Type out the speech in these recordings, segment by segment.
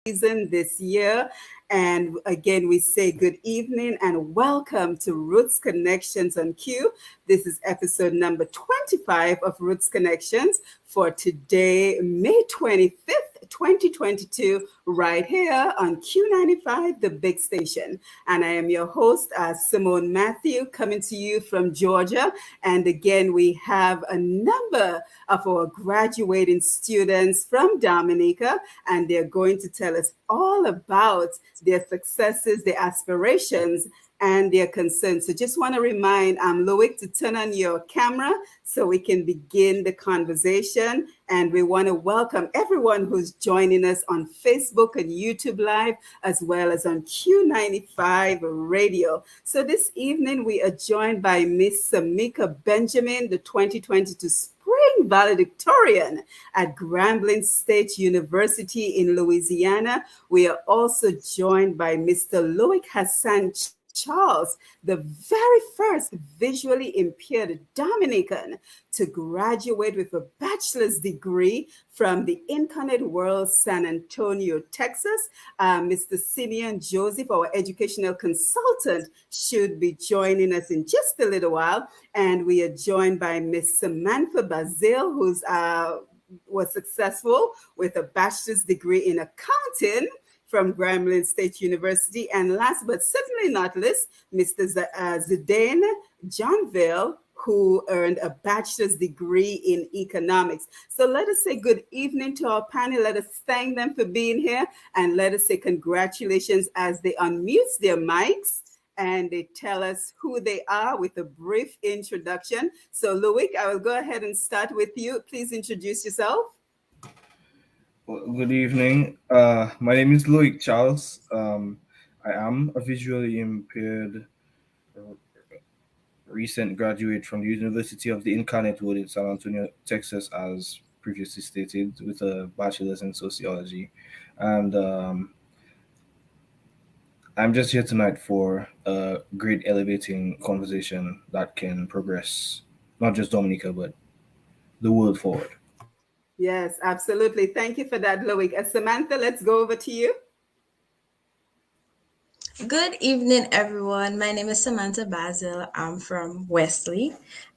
season this year. And again, we say good evening and welcome to Roots Connections on Q. This is episode number 25 of Roots Connections for today, May 25th, 2022, right here on Q95, the big station. And I am your host, Simone Mathieu, coming to you from Georgia. And again, we have a number of our graduating students from Dominica, and they're going to tell us all about their successes, their aspirations, and their concerns. So just want to remind Loik to turn on your camera so we can begin the conversation. And we want to welcome everyone who's joining us on Facebook and YouTube Live, as well as on Q95 Radio. So this evening, we are joined by Miss Samika Benjamin, the 2022 Spring valedictorian at Grambling State University in Louisiana. We are also joined by Mr. Loik Hassan Charles, the very first visually impaired Dominican to graduate with a bachelor's degree from the Incarnate World, San Antonio, Texas. Mr. Simeon Joseph, our educational consultant, should be joining us in just a little while. And we are joined by Miss Samantha Bazil, who's was successful with a bachelor's degree in accounting from Grambling State University. And last but certainly not least, Mr. Zidane Johnville, who earned a bachelor's degree in economics. So let us say good evening to our panel. Let us thank them for being here. And let us say congratulations as they unmute their mics and they tell us who they are with a brief introduction. So Loik, I will go ahead and start with you. Please introduce yourself. Good evening. My name is Loik Charles. I am a visually impaired recent graduate from the University of the Incarnate Word in San Antonio, Texas, as previously stated, with a bachelor's in sociology. And I'm just here tonight for a great elevating conversation that can progress not just Dominica, but the world forward. Yes, absolutely. Thank you for that, Loik. Samantha, let's go over to you. Good evening, everyone. My name is Samantha Bazil. I'm from Wesley.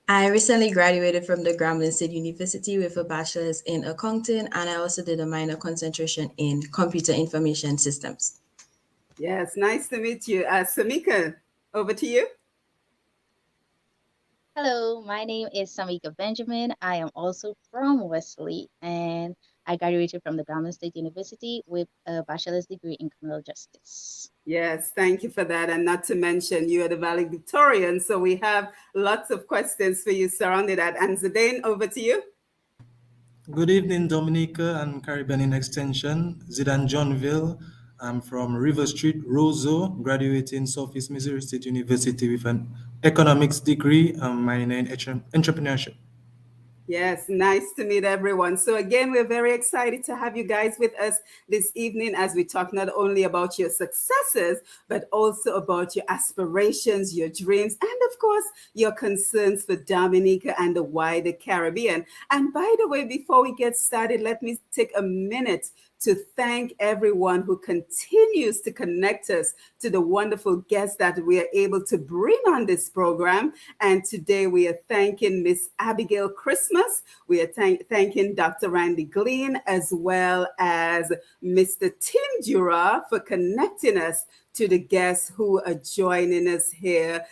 I recently graduated from the Grambling State University with a bachelor's in accounting, and I also did a minor concentration in computer information systems. Yes, nice to meet you. Samika, over to you. Hello, my name is Samika Benjamin. I am also from Wesley, and I graduated from the Grambling State University with a bachelor's degree in criminal justice. Yes, thank you for that. And not to mention, you are the valedictorian, so we have lots of questions for you surrounding that. And Zidane, over to you. Good evening, Dominica and Caribbean in Extension. Zidane Johnville. I'm from River Street, Roseau, graduating Southeast Missouri State University with an economics degree, minor in entrepreneurship. Yes, nice to meet everyone. So again, we're very excited to have you guys with us this evening as we talk not only about your successes, but also about your aspirations, your dreams, and of course, your concerns for Dominica and the wider Caribbean. And by the way, before we get started, let me take a minute to thank everyone who continues to connect us to the wonderful guests that we are able to bring on this program. And today we are thanking Miss Abigail Christmas. We are thanking Dr. Randy Glean, as well as Mr. Tim Dura for connecting us to the guests who are joining us here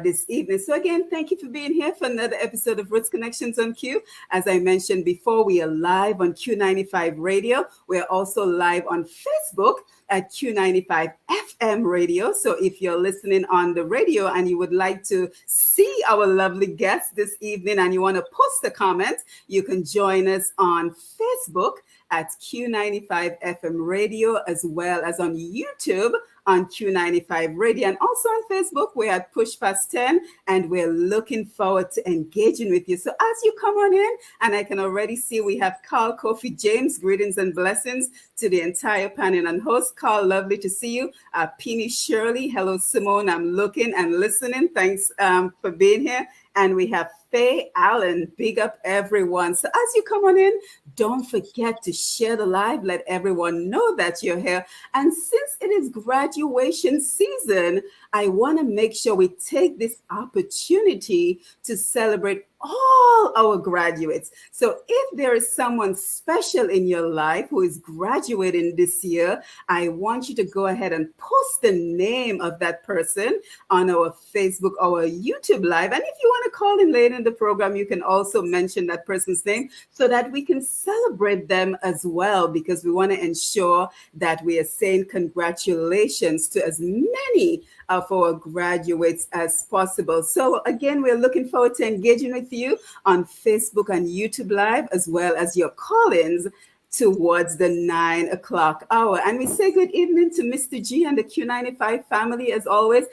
this evening. So again, thank you for being here for another episode of Roots Connections on Q. As I mentioned before, we are live on Q95 Radio. We're also live on Facebook at Q95 FM Radio. So if you're listening on the radio and you would like to see our lovely guests this evening and you want to post a comment, you can join us on Facebook at Q95 FM Radio, as well as on YouTube on Q95 Radio. And also on Facebook, we're at Push Past 10, and we're looking forward to engaging with you. So as you come on in, and I can already see we have Carl Kofi James, greetings and blessings to the entire panel and host. Carl, lovely to see you. Peony Shirley, hello, Simone. I'm looking and listening. Thanks for being here. And we have Faye Allen. Big up everyone. So as you come on in, don't forget to share the live. Let everyone know that you're here. And since it is graduation season, I want to make sure we take this opportunity to celebrate all our graduates. So if there is someone special in your life who is graduating this year, I want you to go ahead and post the name of that person on our Facebook or YouTube live. And if you want to call in later in the program, you can also mention that person's name so that we can celebrate them as well, because we want to ensure that we are saying congratulations to as many of our graduates as possible. So again, we're looking forward to engaging with you on Facebook and YouTube Live, as well as your call-ins towards the 9 o'clock hour. And we say good evening to Mr. G and the Q95 family as always.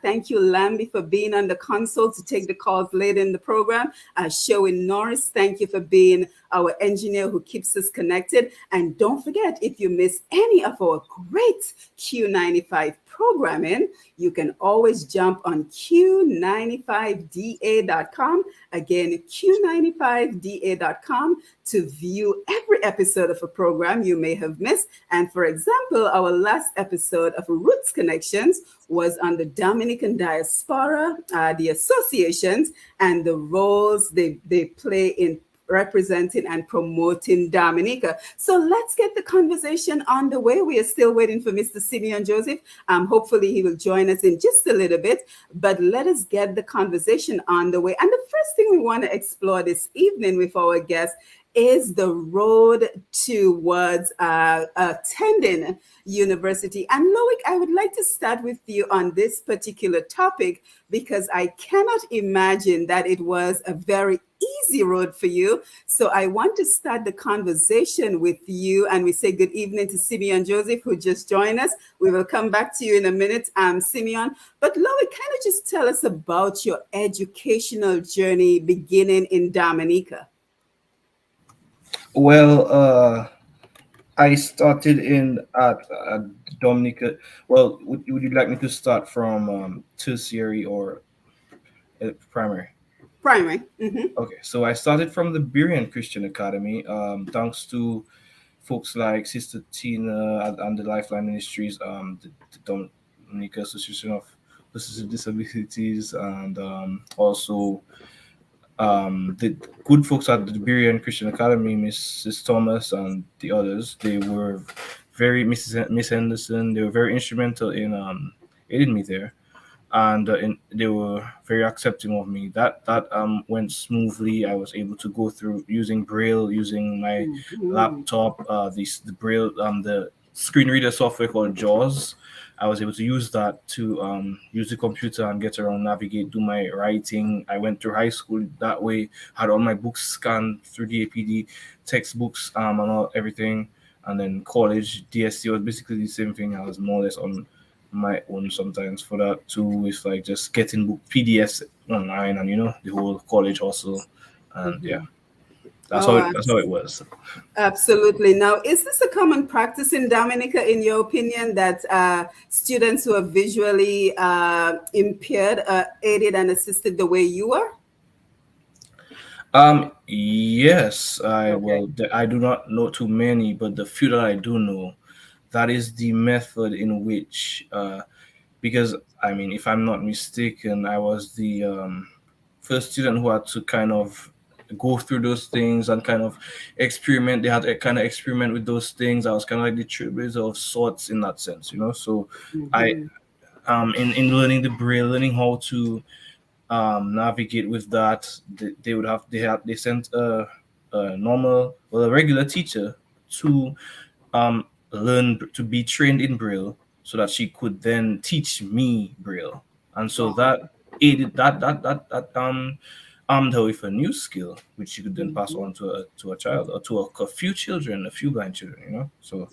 Thank you, Lambie, for being on the console to take the calls later in the program. Sherwin Norris, thank you for being our engineer who keeps us connected. And don't forget, if you miss any of our great Q95 programming, you can always jump on Q95DA.com. Again, Q95DA.com to view every episode of a program you may have missed. And for example, our last episode of Roots Connections was on the Dominican diaspora, the associations, and the roles they play in representing and promoting Dominica. So let's get the conversation on the way. We are still waiting for Mr. Simeon Joseph. Hopefully he will join us in just a little bit, but let us get the conversation on the way. And the first thing we want to explore this evening with our guests is the road towards attending university. And Loik, I would like to start with you on this particular topic because I cannot imagine that it was a very easy road for you. So I want to start the conversation with you, and we say good evening to Simeon Joseph, who just joined us. We will come back to you in a minute, Simeon. But Loik, kind of just tell us about your educational journey beginning in Dominica. Well, I started in at Dominica. Well, would you like me to start from tertiary or primary? Primary. Mm-hmm. Okay, so I started from the Berean Christian Academy, thanks to folks like Sister Tina and the Lifeline Ministries, the Dominica Association of Persons with Disabilities, and also the good folks at the Berean Christian Academy, Mrs. Thomas and the others. They were Miss Henderson. They were very instrumental in aiding me there, and they were very accepting of me. That went smoothly. I was able to go through using Braille, using my laptop, the Braille, the screen reader software called JAWS. I was able to use that to use the computer and get around, navigate, do my writing. I went through high school that way, had all my books scanned through the APD, textbooks, and all everything. And then college, DSC was basically the same thing. I was more or less on my own sometimes for that too, with like just getting book PDFs online and the whole college also. And yeah, that's how it was. Absolutely. Now, is this a common practice in Dominica, in your opinion, that students who are visually impaired are aided and assisted the way you are? Yes, Okay. I do not know too many, but the few that I do know, that is the method in which, because I mean, if I'm not mistaken, I was the first student who had to kind of go through those things and kind of experiment. They had to kind of experiment with those things. I was kind of like the trailblazer of sorts in that sense. So I, Mm-hmm. in learning the braille, learning how to navigate with that, they sent a regular teacher to learn to be trained in braille so that she could then teach me braille, and so Wow. that aided that armed her with a new skill, which she could then pass Mhm. on to a child or to a few children, a few blind children, you know. So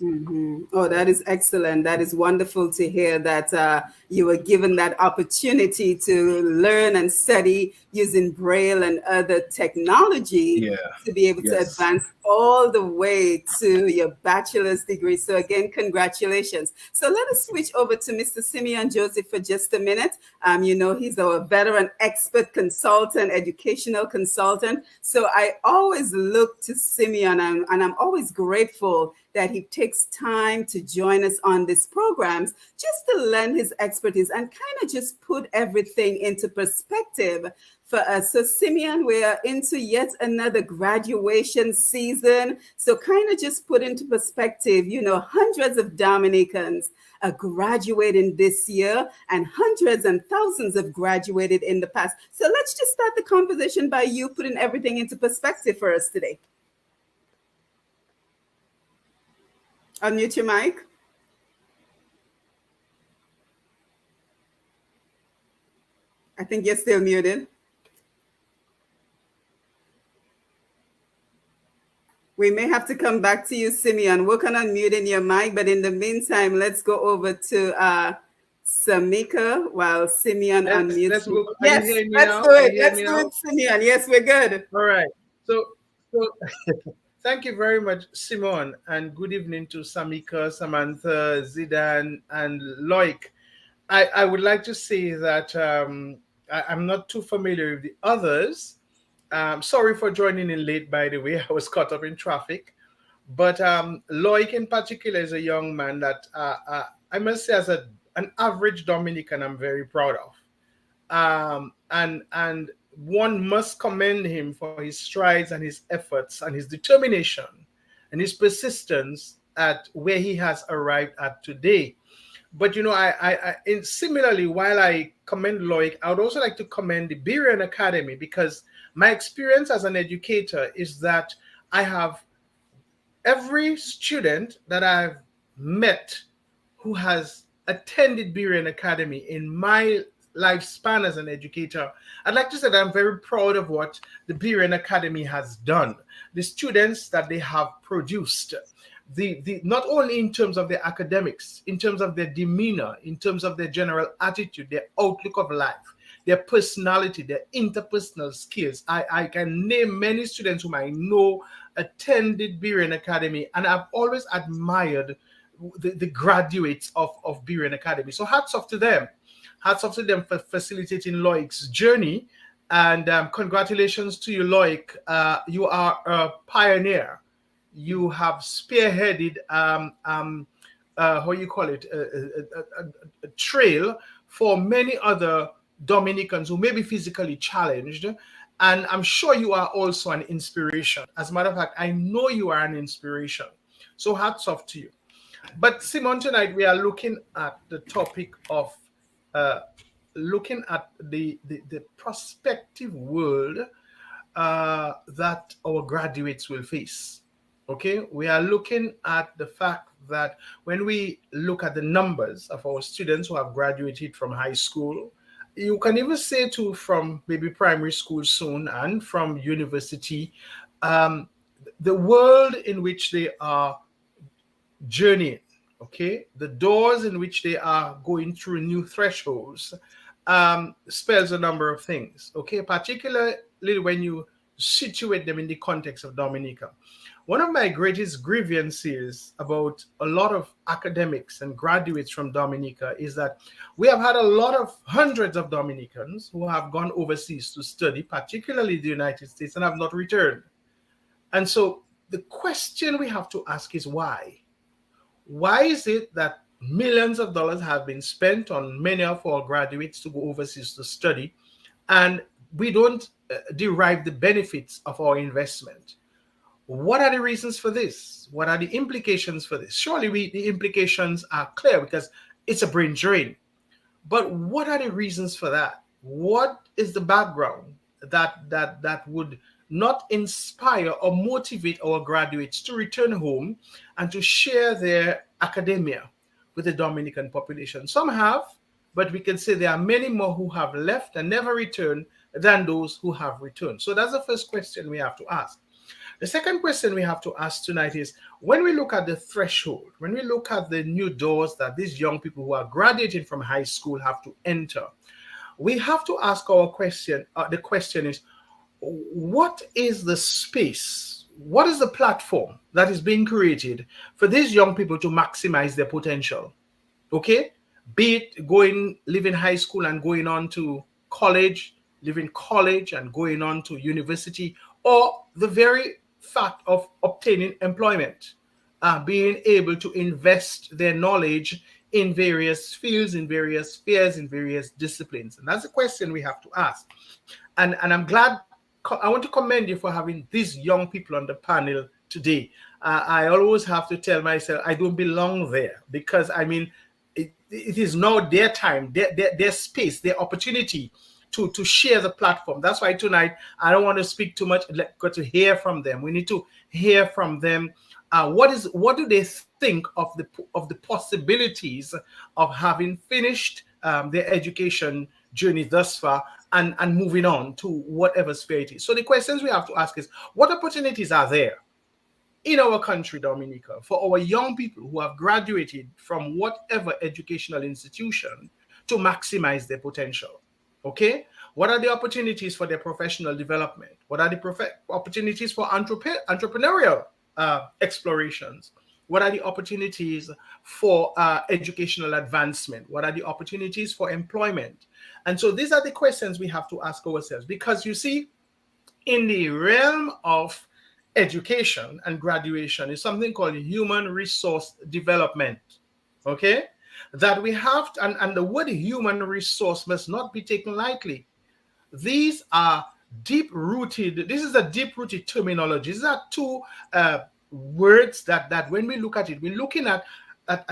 Oh, that is excellent. That is wonderful to hear that you were given that opportunity to learn and study using Braille and other technology yeah, to be able to yes. advance all the way to your bachelor's degree. So, again, congratulations. So, let us switch over to Mr. Simeon Joseph for just a minute. He's our veteran expert consultant, educational consultant. So, I always look to Simeon, and I'm always grateful that he takes time to join us on these programs just to lend his expertise and kind of just put everything into perspective for us. So, Simeon, we're into yet another graduation season. So, kind of just put into perspective, hundreds of Dominicans are graduating this year, and hundreds and thousands have graduated in the past. So, let's just start the conversation by you putting everything into perspective for us today. Unmute your mic. I think you're still muted. We may have to come back to you, Simeon. Work on unmuting your mic, but in the meantime, let's go over to Samika while Simeon unmutes. Let's go. Are you Yes, hearing me let's now? do Are you it. hearing Let's me do now? it, Simeon. Yes, we're good. All right. So thank you very much, Simone, and good evening to Samika, Samantha, Zidane, and Loik. I would like to say that I'm not too familiar with the others. Sorry for joining in late, by the way. I was caught up in traffic. But Loik in particular is a young man that I must say, as an average Dominican, I'm very proud of. And one must commend him for his strides and his efforts and his determination and his persistence at where he has arrived at today. But similarly, while I commend Loic, I would also like to commend the Berean Academy, because my experience as an educator is that I have every student that I've met who has attended Berean Academy in my lifespan as an educator, I'd like to say that I'm very proud of what the Berean Academy has done, the students that they have produced, the not only in terms of their academics, in terms of their demeanor, in terms of their general attitude, their outlook of life, their personality, their interpersonal skills. I can name many students whom I know attended Berean Academy, and I've always admired the graduates of Berean Academy. So hats off to them. Hats off to them for facilitating Loic's journey. And congratulations to you, Loic. You are a pioneer. You have spearheaded, how you call it, a trail for many other Dominicans who may be physically challenged. And I'm sure you are also an inspiration. As a matter of fact, I know you are an inspiration. So hats off to you. But Simon, tonight we are looking at the topic of looking at the prospective world that our graduates will face. Okay, we are looking at the fact that when we look at the numbers of our students who have graduated from high school, you can even say to from maybe primary school soon and from university, um, the world in which they are journeying, okay, the doors in which they are going through new thresholds, spells a number of things, okay, particularly when you situate them in the context of Dominica. One of my greatest grievances about a lot of academics and graduates from Dominica is that we have had a lot of hundreds of Dominicans who have gone overseas to study, particularly the United States, and have not returned. And so the question we have to ask is why? Why is it that millions of dollars have been spent on many of our graduates to go overseas to study, and we don't derive the benefits of our investment? What are the reasons for this? What are the implications for this? Surely the implications are clear because it's a brain drain. But what are the reasons for that? What is the background that would not inspire or motivate our graduates to return home and to share their academia with the Dominican population? Some have, but we can say there are many more who have left and never returned than those who have returned. So that's the first question we have to ask. The second question we have to ask tonight is, when we look at the threshold, when we look at the new doors that these young people who are graduating from high school have to enter, we have to ask our question. The question is, what is the space? What is the platform that is being created for these young people to maximize their potential? Okay, be it going, leaving high school and going on to college, leaving college and going on to university, or the very fact of obtaining employment, being able to invest their knowledge in various fields, in various spheres, in various disciplines. And that's the question we have to ask. And I'm glad, I want to commend you for having these young people on the panel today. I always have to tell myself I don't belong there, because I mean, it is now their time, their space, their opportunity to share the platform. That's why tonight I don't want to speak too much. Let's go to hear from them. We need to hear from them. What do they think of the possibilities of having finished their education journey thus far and moving on to whatever sphere it is? So the questions we have to ask is, what opportunities are there in our country, Dominica, for our young people who have graduated from whatever educational institution to maximize their potential? Okay, what are the opportunities for their professional development? What are the opportunities for entrepreneurial explorations? What are the opportunities for educational advancement? What are the opportunities for employment? And so these are the questions we have to ask ourselves, because you see, in the realm of education and graduation is something called human resource development. Okay, that we have to, and the word human resource must not be taken lightly. These are deep rooted, this is a deep rooted terminology. These are two words that when we look at it, we're looking at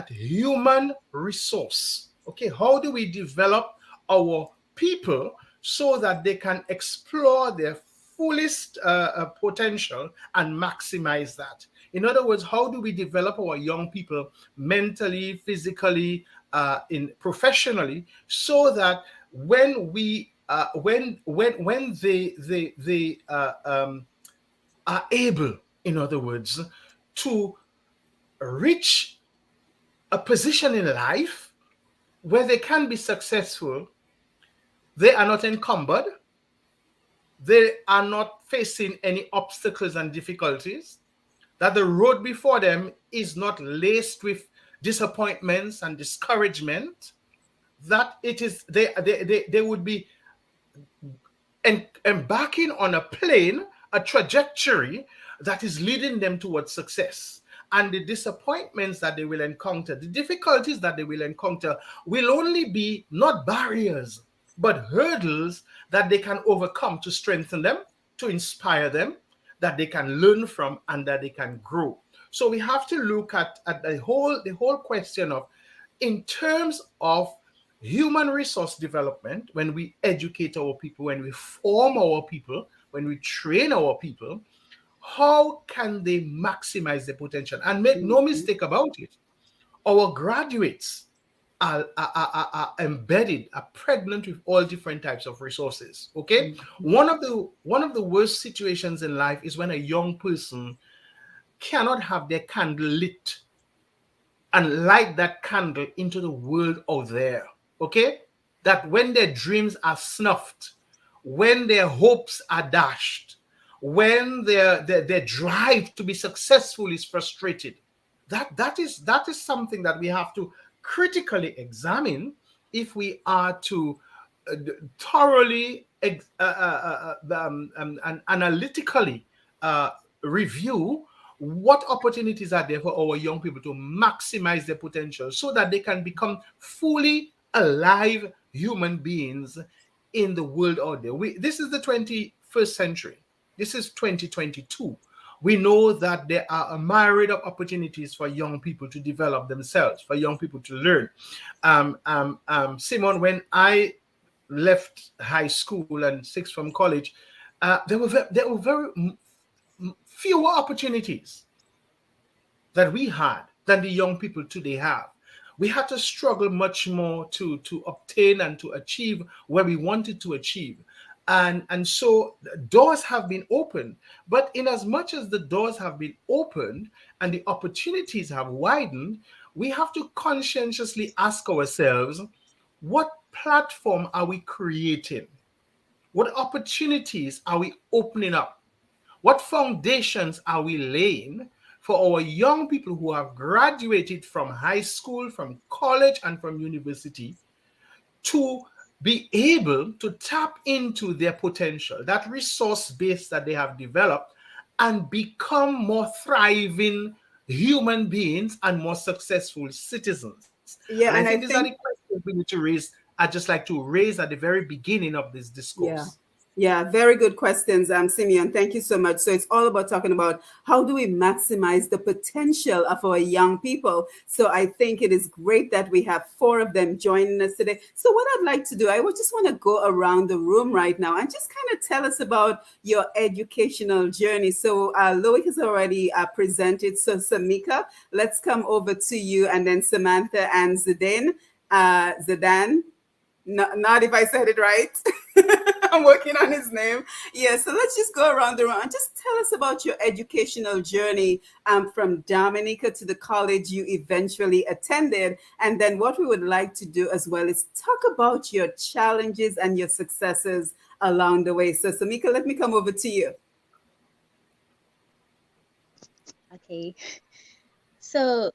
human resource. Okay, how do we develop our people so that they can explore their fullest potential and maximize that? In other words, how do we develop our young people mentally, physically, professionally, so that when we when they are able, in other words, to reach a position in life where they can be successful, they are not encumbered, they are not facing any obstacles and difficulties, that the road before them is not laced with disappointments and discouragement, that it is they would be embarking on a plane, a trajectory that is leading them towards success. And the disappointments that they will encounter, the difficulties that they will encounter, will only be not barriers, but hurdles that they can overcome to strengthen them, to inspire them, that they can learn from, and that they can grow. So we have to look at the whole question of, in terms of human resource development, when we educate our people, when we form our people, when we train our people, how can they maximize their potential? And make no mistake about it, our graduates are embedded, are pregnant with all different types of resources. Okay, one of the worst situations in life is when a young person cannot have their candle lit and light that candle into the world out there. Okay, that when their dreams are snuffed, when their hopes are dashed, when their drive to be successful is frustrated, that is something that we have to critically examine if we are to thoroughly and analytically review what opportunities are there for our young people to maximize their potential so that they can become fully alive human beings in the world out there. This is the 21st century. This is 2022. We know that there are a myriad of opportunities for young people to develop themselves, for young people to learn. Simone, when I left high school and sixth from college, there were very fewer opportunities that we had than the young people today have. We had to struggle much more to obtain and to achieve where we wanted to achieve. and so doors have been opened. But in as much as the doors have been opened and the opportunities have widened, we have to conscientiously ask ourselves, what platform are we creating? What opportunities are we opening up? What foundations are we laying for our young people who have graduated from high school, from college, and from university to be able to tap into their potential, that resource base that they have developed, and become more thriving human beings and more successful citizens? And I Yeah, think and these I are the think questions we need to raise. I just like to raise at the very beginning of this yeah. discourse. Yeah, very good questions, Simeon. Thank you so much. So it's all about talking about how do we maximize the potential of our young people. So I think it is great that we have four of them joining us today. So what I'd like to do, I would just want to go around the room right now and just kind of tell us about your educational journey. So Loik has already presented. So Samika, let's come over to you, and then Samantha and Zidane. Zidane. Not if I said it right. I'm working on his name. Yeah, so let's just go around the room and just tell us about your educational journey from Dominica to the college you eventually attended. And then what we would like to do as well is talk about your challenges and your successes along the way. So, Samika, let me come over to you. Okay. So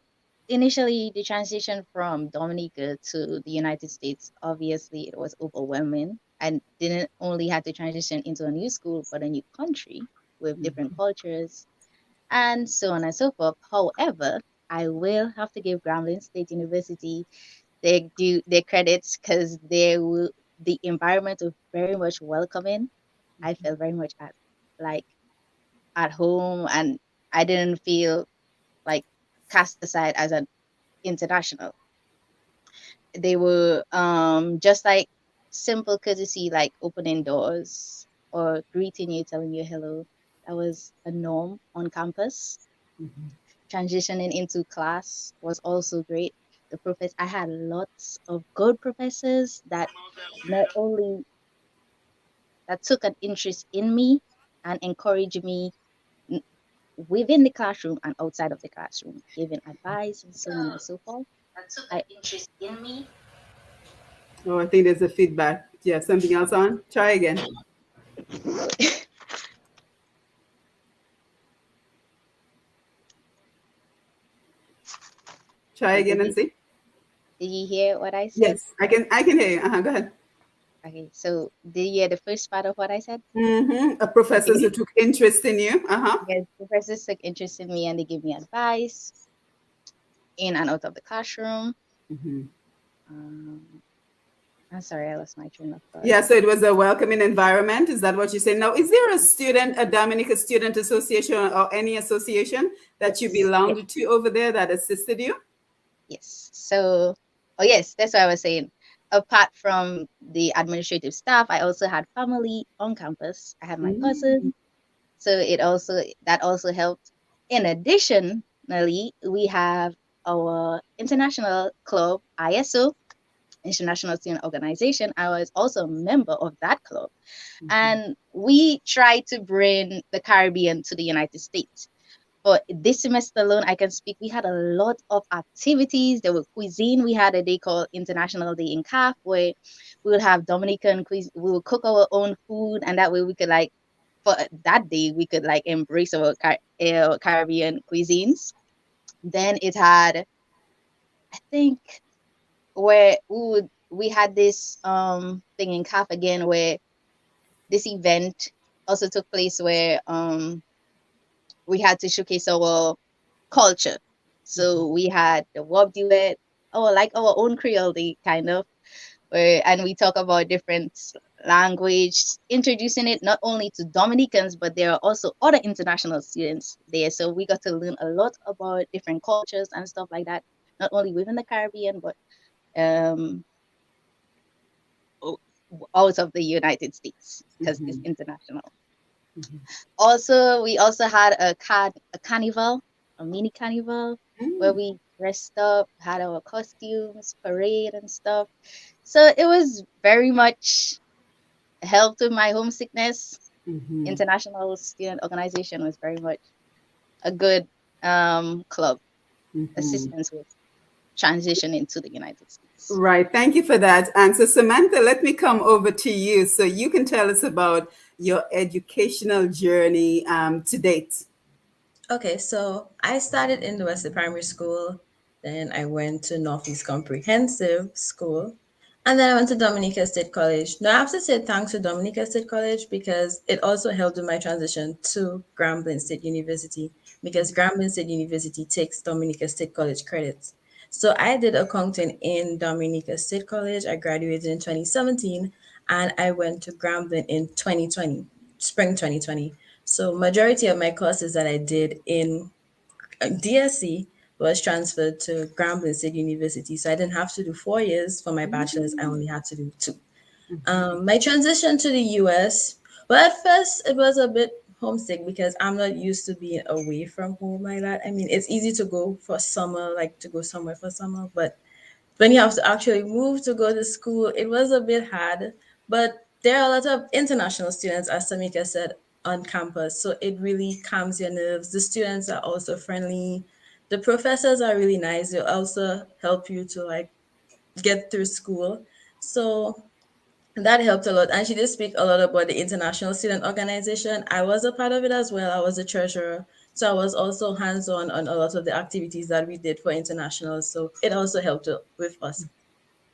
initially, the transition from Dominica to the United States, obviously, it was overwhelming. I didn't only have to transition into a new school, but a new country with different cultures and so on and so forth. However, I will have to give Grambling State University their credits because the environment was very much welcoming. I felt very much like at home, and I didn't feel like cast aside as an international. They were just like simple courtesy, like opening doors or greeting you, telling you hello. That was a norm on campus. Transitioning into class was also great. I had lots of good professors that not only that took an interest in me and encouraged me within the classroom and outside of the classroom, giving advice and so on and so forth. I Oh, I think there's a feedback. Yeah, something else on? Try again. Try so again and see. did you hear what I said? Yes, I can hear you. Go ahead. Okay, so did you hear the first part of what I said? Professors Okay. who took interest in you. Yes, professors took interest in me and they gave me advice in and out of the classroom. Mhm. Um, I'm sorry, I lost my train of thought. Yeah, so it was a welcoming environment. Is that what you're saying? Now, is there a Dominica Student Association or any association that you Yes, belonged to over there that assisted you? yes. So, oh yes, that's what I was saying. Apart from the administrative staff, I also had family on campus. I had my cousin, so that also helped. In additionally, we have our international club, ISO, International Student Organization. I was also a member of that club. And we tried to bring the Caribbean to the United States. But this semester alone, I can speak, we had a lot of activities. There were cuisine. We had a day called International Day in CAF where we would have Dominican cuisine. We would cook our own food. And that way we could for that day, we could embrace our Caribbean cuisines. Then it had, I think, where we had this thing in CAF again where this event also took place where we had to showcase our culture. So we had the Wub duet, like our own Creole Day kind of, and we talk about different language, introducing it not only to Dominicans, but there are also other international students there. So we got to learn a lot about different cultures and stuff like that, not only within the Caribbean, but um, out of the United States because it's international. Also, we also had a carnival, a mini carnival, where we dressed up, had our costumes, parade and stuff. So it was very much helped with my homesickness. Mm-hmm. International Student Organization was very much a good club Mm-hmm. assistance with transitioning to the United States. Right. Thank you for that. And so, Samantha, let me come over to you so you can tell us about your educational journey to date. Okay, so I started in the Wesley Primary School, then I went to Northeast Comprehensive School, and then I went to Dominica State College. Now I have to say thanks to Dominica State College because it also helped with my transition to Grambling State University because Grambling State University takes Dominica State College credits. So I did accounting in Dominica State College. I graduated in 2017 and I went to Grambling in 2020, spring 2020. So majority of my courses that I did in DSC was transferred to Grambling State University. So I didn't have to do 4 years for my bachelor's. I only had to do two. My transition to the US, well, at first it was a bit homesick because I'm not used to being away from home like that. I mean, it's easy to go for summer, like to go somewhere for summer, but when you have to actually move to go to school, it was a bit hard. But there are a lot of international students, as Samika said, on campus. So it really calms your nerves. The students are also friendly. The professors are really nice. They also help you to like get through school. So that helped a lot. And she did speak a lot about the International Student Organization. I was a part of it as well. I was a treasurer. So I was also hands on a lot of the activities that we did for internationals. So it also helped with us.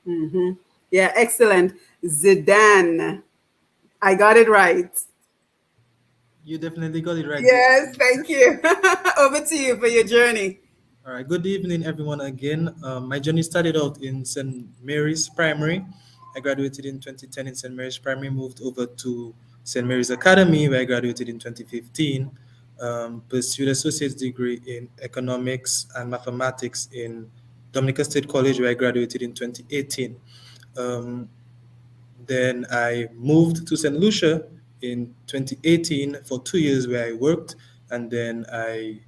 Mm-hmm. Yeah, excellent. Zidane. I got it right. You definitely got it right. Yes, thank you. Over to you for your journey. All right. Good evening, everyone. Again, my journey started out in St. Mary's Primary. I graduated in 2010 in St. Mary's Primary. Moved over to St. Mary's Academy, where I graduated in 2015. Pursued associate's degree in economics and mathematics in Dominica State College, where I graduated in 2018. Um, then I moved to St. Lucia in 2018 for 2 years, where I worked, and then I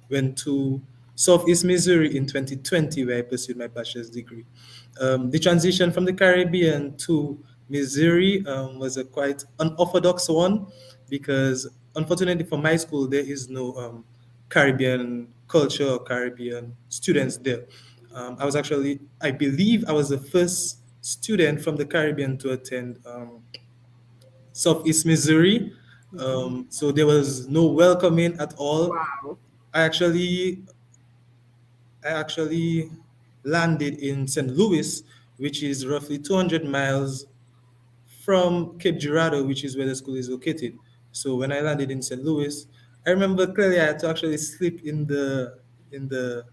went to Southeast Missouri in 2020, where I pursued my bachelor's degree. The transition from the Caribbean to Missouri was a quite unorthodox one because, unfortunately, for my school, there is no Caribbean culture or Caribbean students there. I believe, I was the first student from the Caribbean to attend Southeast Missouri. So there was no welcoming at all. Wow. I actually I actually landed in St. Louis, which is roughly 200 miles from Cape Girardeau, which is where the school is located. So when I landed in St. Louis, I remember clearly I had to actually sleep in the in the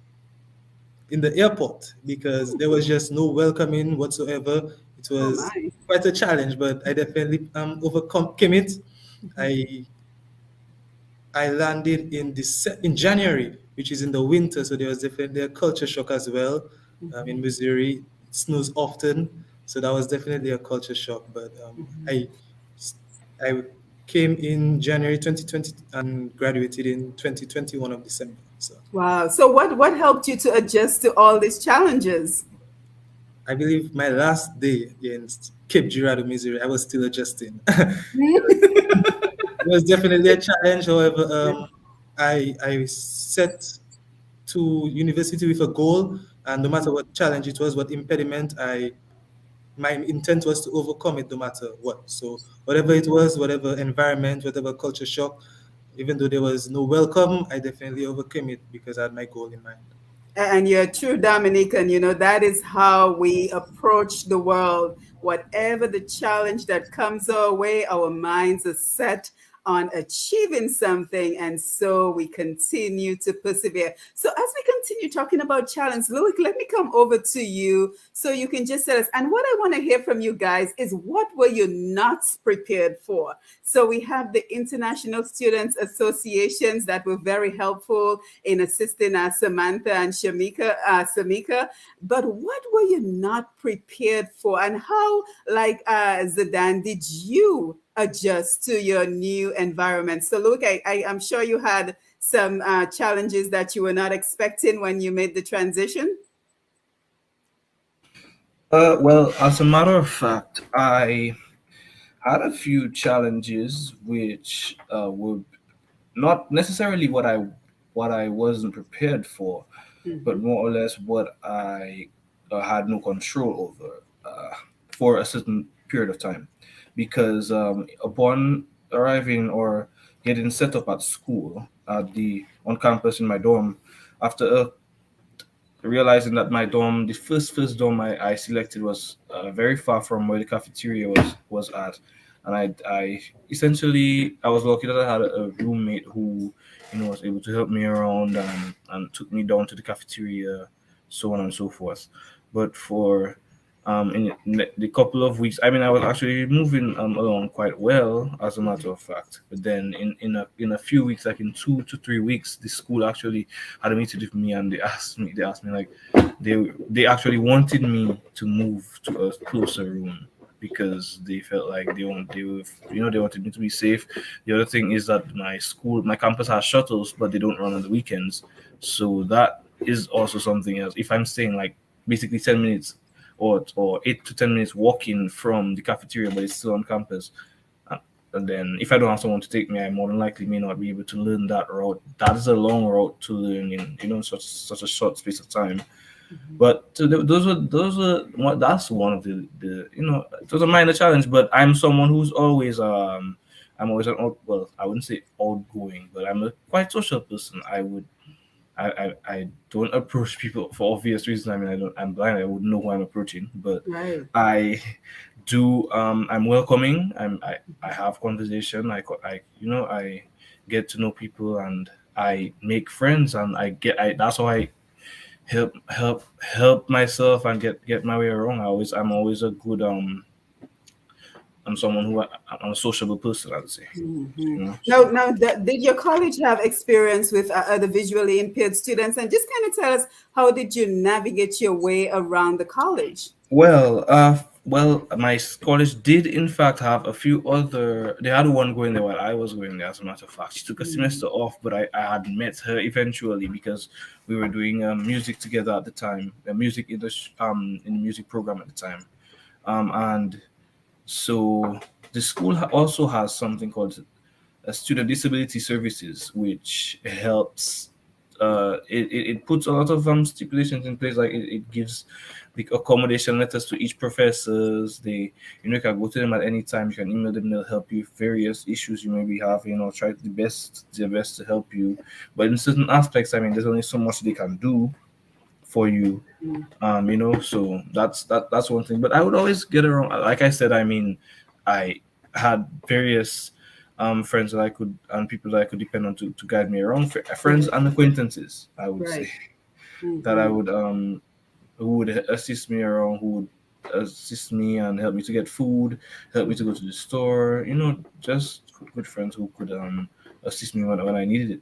airport because there was just no welcoming whatsoever. It Oh, was my. quite a challenge, but I definitely overcame it. I I landed in January, which is in the winter, so there was definitely a culture shock as well. In Missouri, it snows often, so that was definitely a culture shock. But I came in January 2020 and graduated in 2021 of December. So Wow. So what helped you to adjust to all these challenges? I believe my last day in Cape Girardeau, Missouri, I was still adjusting. It was definitely a challenge. However, I set to university with a goal, and no matter what challenge it was, what impediment, I my intent was to overcome it no matter what. So whatever it was, whatever environment, whatever culture shock, even though there was no welcome, I definitely overcame it because I had my goal in mind. And you're a true Dominican, that is how we approach the world. Whatever the challenge that comes our way, our minds are set on achieving something. And so we continue to persevere. So as we continue talking about challenge, Loik, let me come over to you so you can just tell us. And what I want to hear from you guys is what were you not prepared for? So we have the International Students Associations that were very helpful in assisting Samantha and Samika. But what were you not prepared for, and how, like Zidane, did you adjust to your new environment? So, look, I'm sure you had some challenges that you were not expecting when you made the transition. Well, as a matter of fact, I had a few challenges which were not necessarily what I wasn't prepared for, but Mhm. more or less what I had no control over for a certain period of time, because upon arriving or getting set up at school at the on campus in my dorm, after realizing that my dorm, the first dorm I selected was very far from where the cafeteria was at, and I essentially I was lucky that I had a roommate who was able to help me around and took me down to the cafeteria, so on and so forth. But for in the couple of weeks, I mean, I was actually moving along quite well, as a matter of fact. But then in a few weeks, like in 2 to 3 weeks, the school actually had a meeting with me, and they asked me like they actually wanted me to move to a closer room because they felt like they were they wanted me to be safe. The other thing is that my campus has shuttles, but they don't run on the weekends, so that is also something else. If I'm staying like basically 10 minutes or 8 to 10 minutes walking from the cafeteria, but it's still on campus, uh, and then if I don't have someone to take me, I more than likely may not be able to learn that route. That is a long route to learn in such a short space of time. But that's one of the it was a minor challenge. But I'm someone who's always I'm always well, I wouldn't say outgoing, but I'm a quite social person. I don't approach people for obvious reasons. I mean, I'm blind. I wouldn't know who I'm approaching, but Right. I do. I'm welcoming. I have conversation. I get to know people and I make friends and that's how I help myself and get my way around. I'm always a good I'm someone I'm a sociable person, I'd say. Mhm. Now, So did your college have experience with other visually impaired students? And just kind of tell us, how did you navigate your way around the college? my college did in fact have a few other. They had one going there while I was going there. As a matter of fact, she took a semester off, but I had met her eventually because we were doing music together at the time, music in the music program at the time, and so the school also has something called student disability services, which helps. It puts a lot of stipulations in place, like it gives the accommodation letters to each professors. You can go to them at any time. You can email them; they'll help you with various issues you may be having. Try their best to help you. But in certain aspects, I mean, there's only so much they can do for you. So that's one thing. But I would always get around. Like I said, I mean, I had various friends that I could and people that I could depend on to guide me around. Friends Right. and acquaintances, I would say, Right. that I Hmm. would who would assist me around, who would assist me and help me to get food, help me to go to the store. Just good friends who could assist me when I needed it.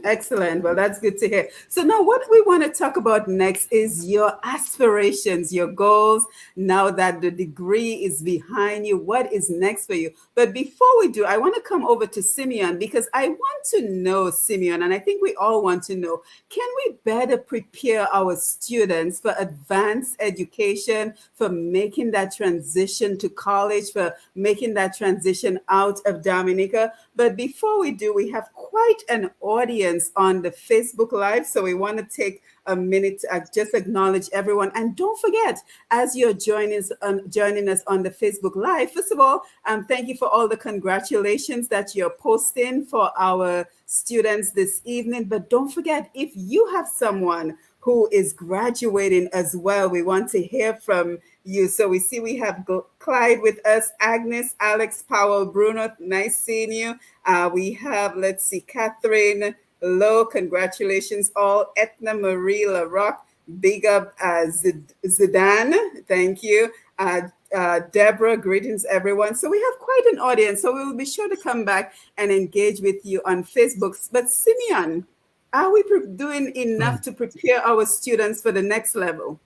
Excellent. Well, that's good to hear. So now what we want to talk about next is your aspirations, your goals. Now that the degree is behind you, what is next for you? But before we do, I want to come over to Simeon because I want to know, Simeon, and I think we all want to know, can we better prepare our students for advanced education, for making that transition to college, for making that transition out of Dominica? But before we do, we have quite an audience on the Facebook Live. So we want to take a minute to just acknowledge everyone. And don't forget, as you're joining us on the Facebook Live, first of all, thank you for all the congratulations that you're posting for our students this evening. But don't forget, if you have someone who is graduating as well, we want to hear from you. So we see we have Clyde with us, Agnes, Alex, Powell, Bruno. Nice seeing you. We have, let's see, Catherine Lowe. Congratulations, all. Etna Marie LaRock. Big up Zidane. Thank you. Deborah, greetings, everyone. So we have quite an audience. So we will be sure to come back and engage with you on Facebook. But Simeon, are we doing enough to prepare our students for the next level?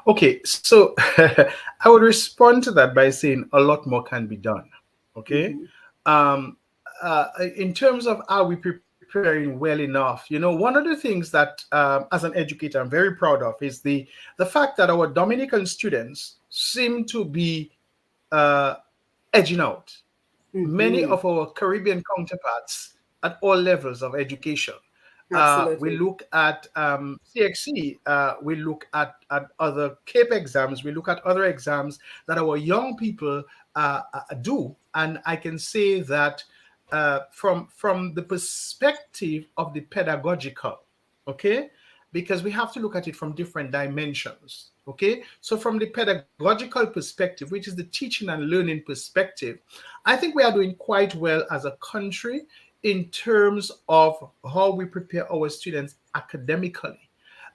Okay, so I would respond to that by saying a lot more can be done. Okay, Mhm. um, in terms of are we preparing well enough? One of the things that, as an educator, I'm very proud of is the fact that our Dominican students seem to be uh, edging out many Mm-hmm. of our Caribbean counterparts at all levels of education. We Absolutely. look at CXC, we look at other CAPE exams, we look at other exams that our young people do. And I can say that from the perspective of the pedagogical, okay, because we have to look at it from different dimensions. Okay, so from the pedagogical perspective, which is the teaching and learning perspective, I think we are doing quite well as a country in terms of how we prepare our students academically.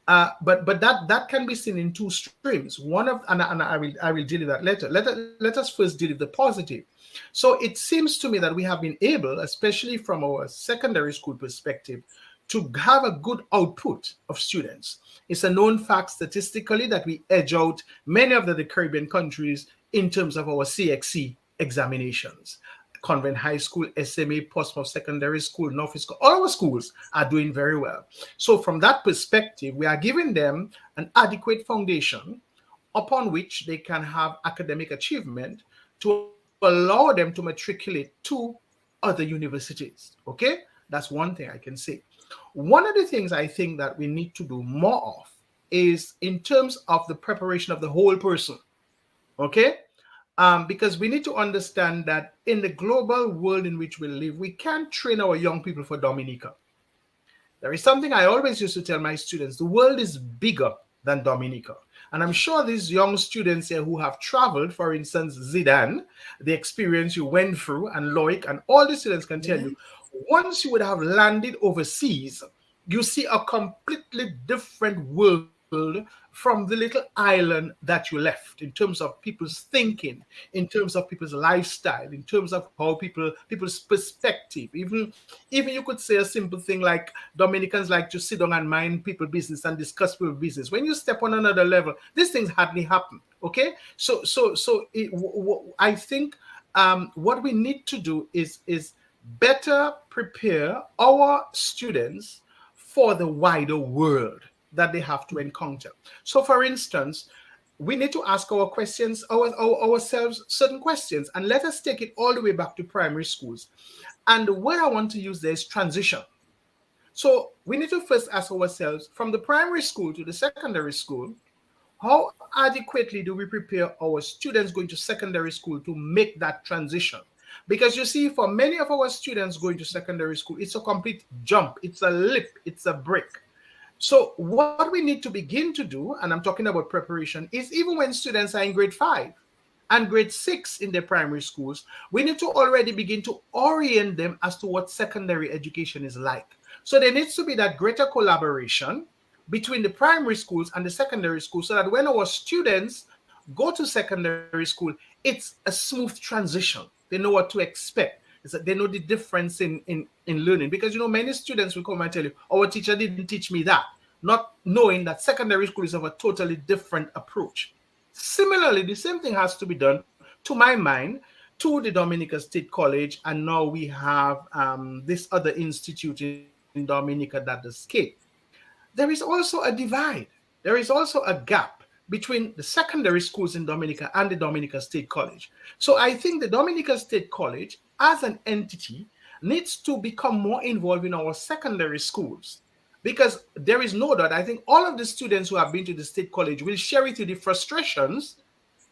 But that can be seen in two streams. One of and I will deal with that later. Let us first deal with the positive. So it seems to me that we have been able, especially from our secondary school perspective, to have a good output of students. It's a known fact statistically that we edge out many of the Caribbean countries in terms of our CXC examinations. Convent High School, SMA, Portsmouth Secondary School, Norfolk School, all our schools are doing very well. So from that perspective, we are giving them an adequate foundation upon which they can have academic achievement to allow them to matriculate to other universities. Okay, that's one thing I can say. One of the things I think that we need to do more of is in terms of the preparation of the whole person. Okay, because we need to understand that in the global world in which we live, we can't train our young people for Dominica. There is something I always used to tell my students: the world is bigger than Dominica. And I'm sure these young students here who have traveled, for instance, Zidane, the experience you went through, and Loik, and all the students can tell you, once you would have landed overseas, you see a completely different world from the little island that you left in terms of people's thinking, in terms of people's lifestyle, in terms of how people's perspective. Even you could say a simple thing like Dominicans like to sit down and mind people business and discuss people business. When you step on another level, these things hardly happen. Okay, I think what we need to do is better prepare our students for the wider world that they have to encounter. So, for instance, we need to ask ourselves certain questions, and let us take it all the way back to primary schools. And the word I want to use there is transition. So we need to first ask ourselves, from the primary school to the secondary school, how adequately do we prepare our students going to secondary school to make that transition? Because you see, for many of our students going to secondary school, it's a complete jump, it's a leap, it's a break. So what we need to begin to do, and I'm talking about preparation, is even when students are in grade 5 and grade 6 in their primary schools, we need to already begin to orient them as to what secondary education is like. So there needs to be that greater collaboration between the primary schools and the secondary schools, so that when our students go to secondary school, it's a smooth transition. They know what to expect. They know the difference in learning. Because, many students will come and tell you, our teacher didn't teach me that, not knowing that secondary school is of a totally different approach. Similarly, the same thing has to be done, to my mind, to the Dominica State College, and now we have this other institute in Dominica that the SCAPE. There is also a divide. There is also a gap between the secondary schools in Dominica and the Dominica State College. So I think the Dominica State College, as an entity, needs to become more involved in our secondary schools. Because there is no doubt, I think all of the students who have been to the State College will share with you the frustrations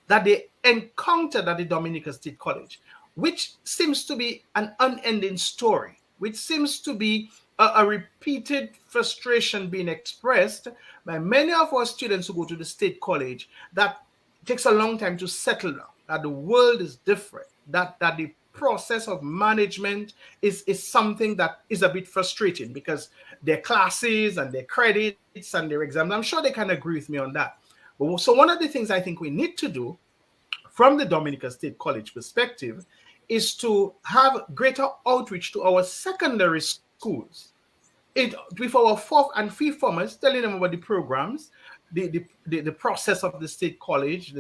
that they encountered at the Dominica State College, which seems to be an unending story, which seems to be a repeated frustration being expressed by many of our students who go to the State College, that it takes a long time to settle down, that the world is different, that the process of management is something that is a bit frustrating, because their classes and their credits and their exams, I'm sure they can agree with me on that. So one of the things I think we need to do from the Dominica State College perspective is to have greater outreach to our secondary schools, with our 4th and 5th formers, telling them about the programs, the process of the State College,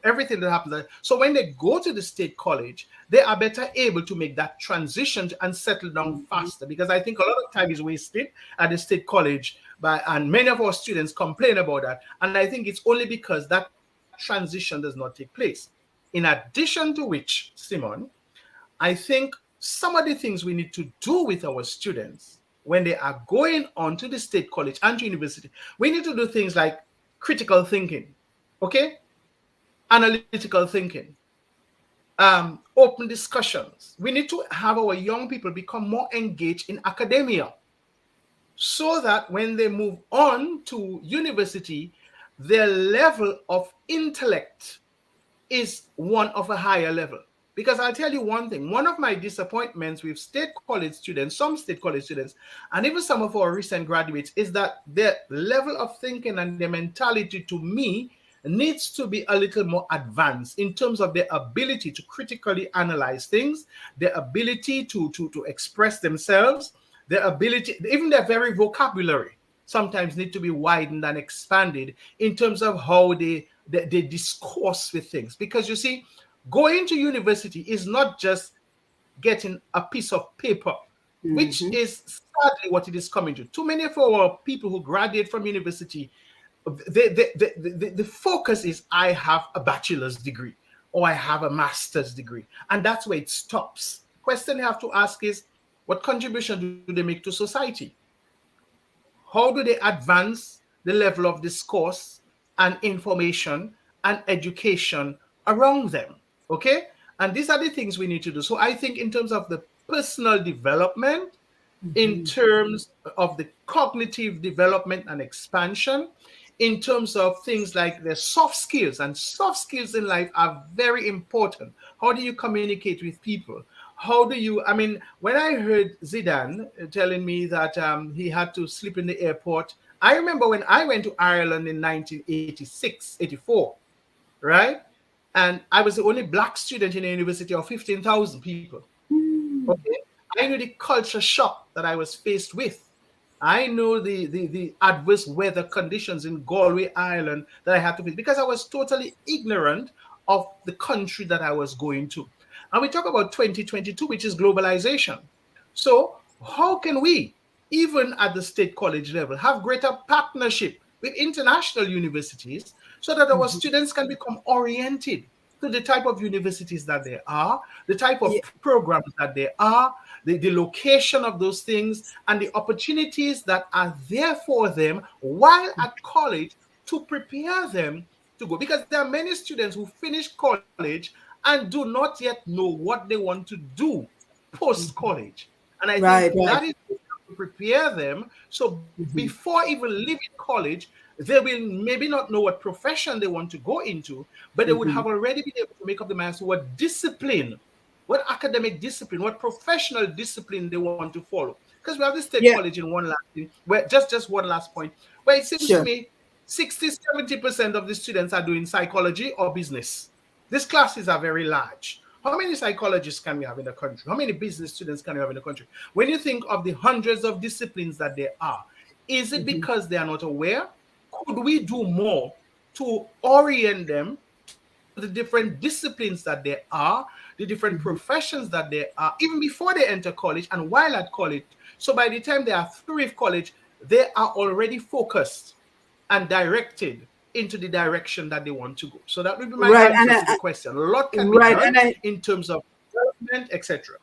everything that happens there. So when they go to the State College, they are better able to make that transition and settle down faster, because I think a lot of time is wasted at the State College, and many of our students complain about that. And I think it's only because that transition does not take place. In addition to which, Simone, I think some of the things we need to do with our students when they are going on to the state college and to university, we need to do things like critical thinking, okay? Analytical thinking, open discussions. We need to have our young people become more engaged in academia so that when they move on to university, their level of intellect is one of a higher level. Because I'll tell you one thing, one of my disappointments with state college students, some state college students, and even some of our recent graduates, is that their level of thinking and their mentality, to me, needs to be a little more advanced in terms of their ability to critically analyze things, their ability to express themselves, their ability, even their very vocabulary sometimes need to be widened and expanded in terms of how they discourse with things. Because you see, going to university is not just getting a piece of paper, which is sadly what it is coming to. Too many of our people who graduate from university, the focus is, I have a bachelor's degree or I have a master's degree, and that's where it stops. Question you have to ask is, what contribution do they make to society? How do they advance the level of discourse and information and education around them? Okay? And these are the things we need to do. So I think in terms of the personal development, in terms of the cognitive development and expansion, in terms of things like the soft skills, and soft skills in life are very important. How do you communicate with people? How do you, I mean, when I heard Zidane telling me that he had to sleep in the airport, I remember when I went to Ireland in 1986, 84, right? And I was the only black student in a university of 15,000 people. Okay? I knew the culture shock that I was faced with. I know the adverse weather conditions in Galway, Ireland that I had to face because I was totally ignorant of the country that I was going to. And we talk about 2022, which is globalization. So how can we, even at the state college level, have greater partnership with international universities so that our students can become oriented to the type of universities that they are, the type of programs that they are, the location of those things, and the opportunities that are there for them while at college to prepare them to go. Because there are many students who finish college and do not yet know what they want to do post-college. And I think that is to prepare them. So before even leaving college, they will maybe not know what profession they want to go into, but they would have already been able to make up their minds to what discipline, what academic discipline, what professional discipline they want to follow. Because we have the state college in one last thing, where just one last point, where it seems to me 60-70% of the students are doing psychology or business. These classes are very large. How many psychologists can we have in the country? How many business students can we have in the country? When you think of the hundreds of disciplines that there are, is it because they are not aware? Could we do more to orient them to the different disciplines that there are, the different professions that there are, even before they enter college and while at college? So by the time they are through with college, they are already focused and directed into the direction that they want to go. So that would be my answer to the question. A lot can be done in terms of development, etc.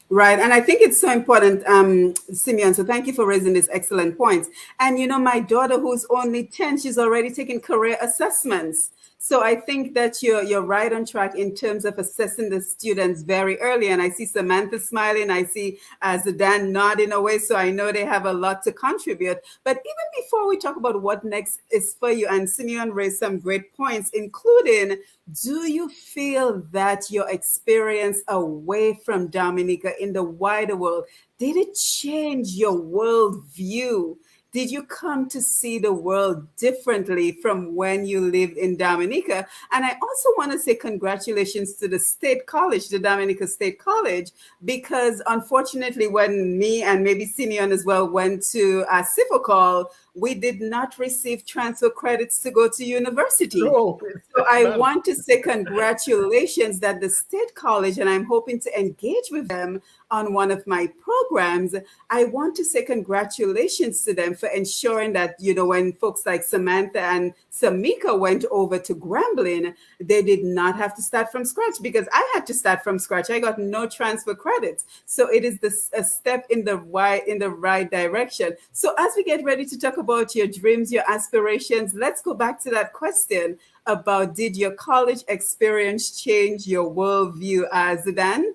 Right. And I think it's so important, Simeon. So thank you for raising these excellent points. And, you know, my daughter, who's only 10, she's already taking career assessments. So I think that you're right on track in terms of assessing the students very early. And I see Samantha smiling. I see Zidane nodding away. So I know they have a lot to contribute. But even before we talk about what next is for you, and Simeon raised some great points, including, do you feel that your experience away from Dominica in the wider world, did it change your worldview? Did you come to see the world differently from when you lived in Dominica? And I also want to say congratulations to the State College, the Dominica State College, because unfortunately, when me and maybe Simeon as well went to Civil Call, we did not receive transfer credits to go to university. No, So I none. want to say congratulations that the State College, and I'm hoping to engage with them on one of my programs. I want to say congratulations to them for ensuring that, when folks like Samantha and Samika went over to Grambling, they did not have to start from scratch, because I had to start from scratch. I got no transfer credits. So it is a step in the right direction. So as we get ready to talk about your dreams, your aspirations, let's go back to that question about, did your college experience change your worldview, Zidane?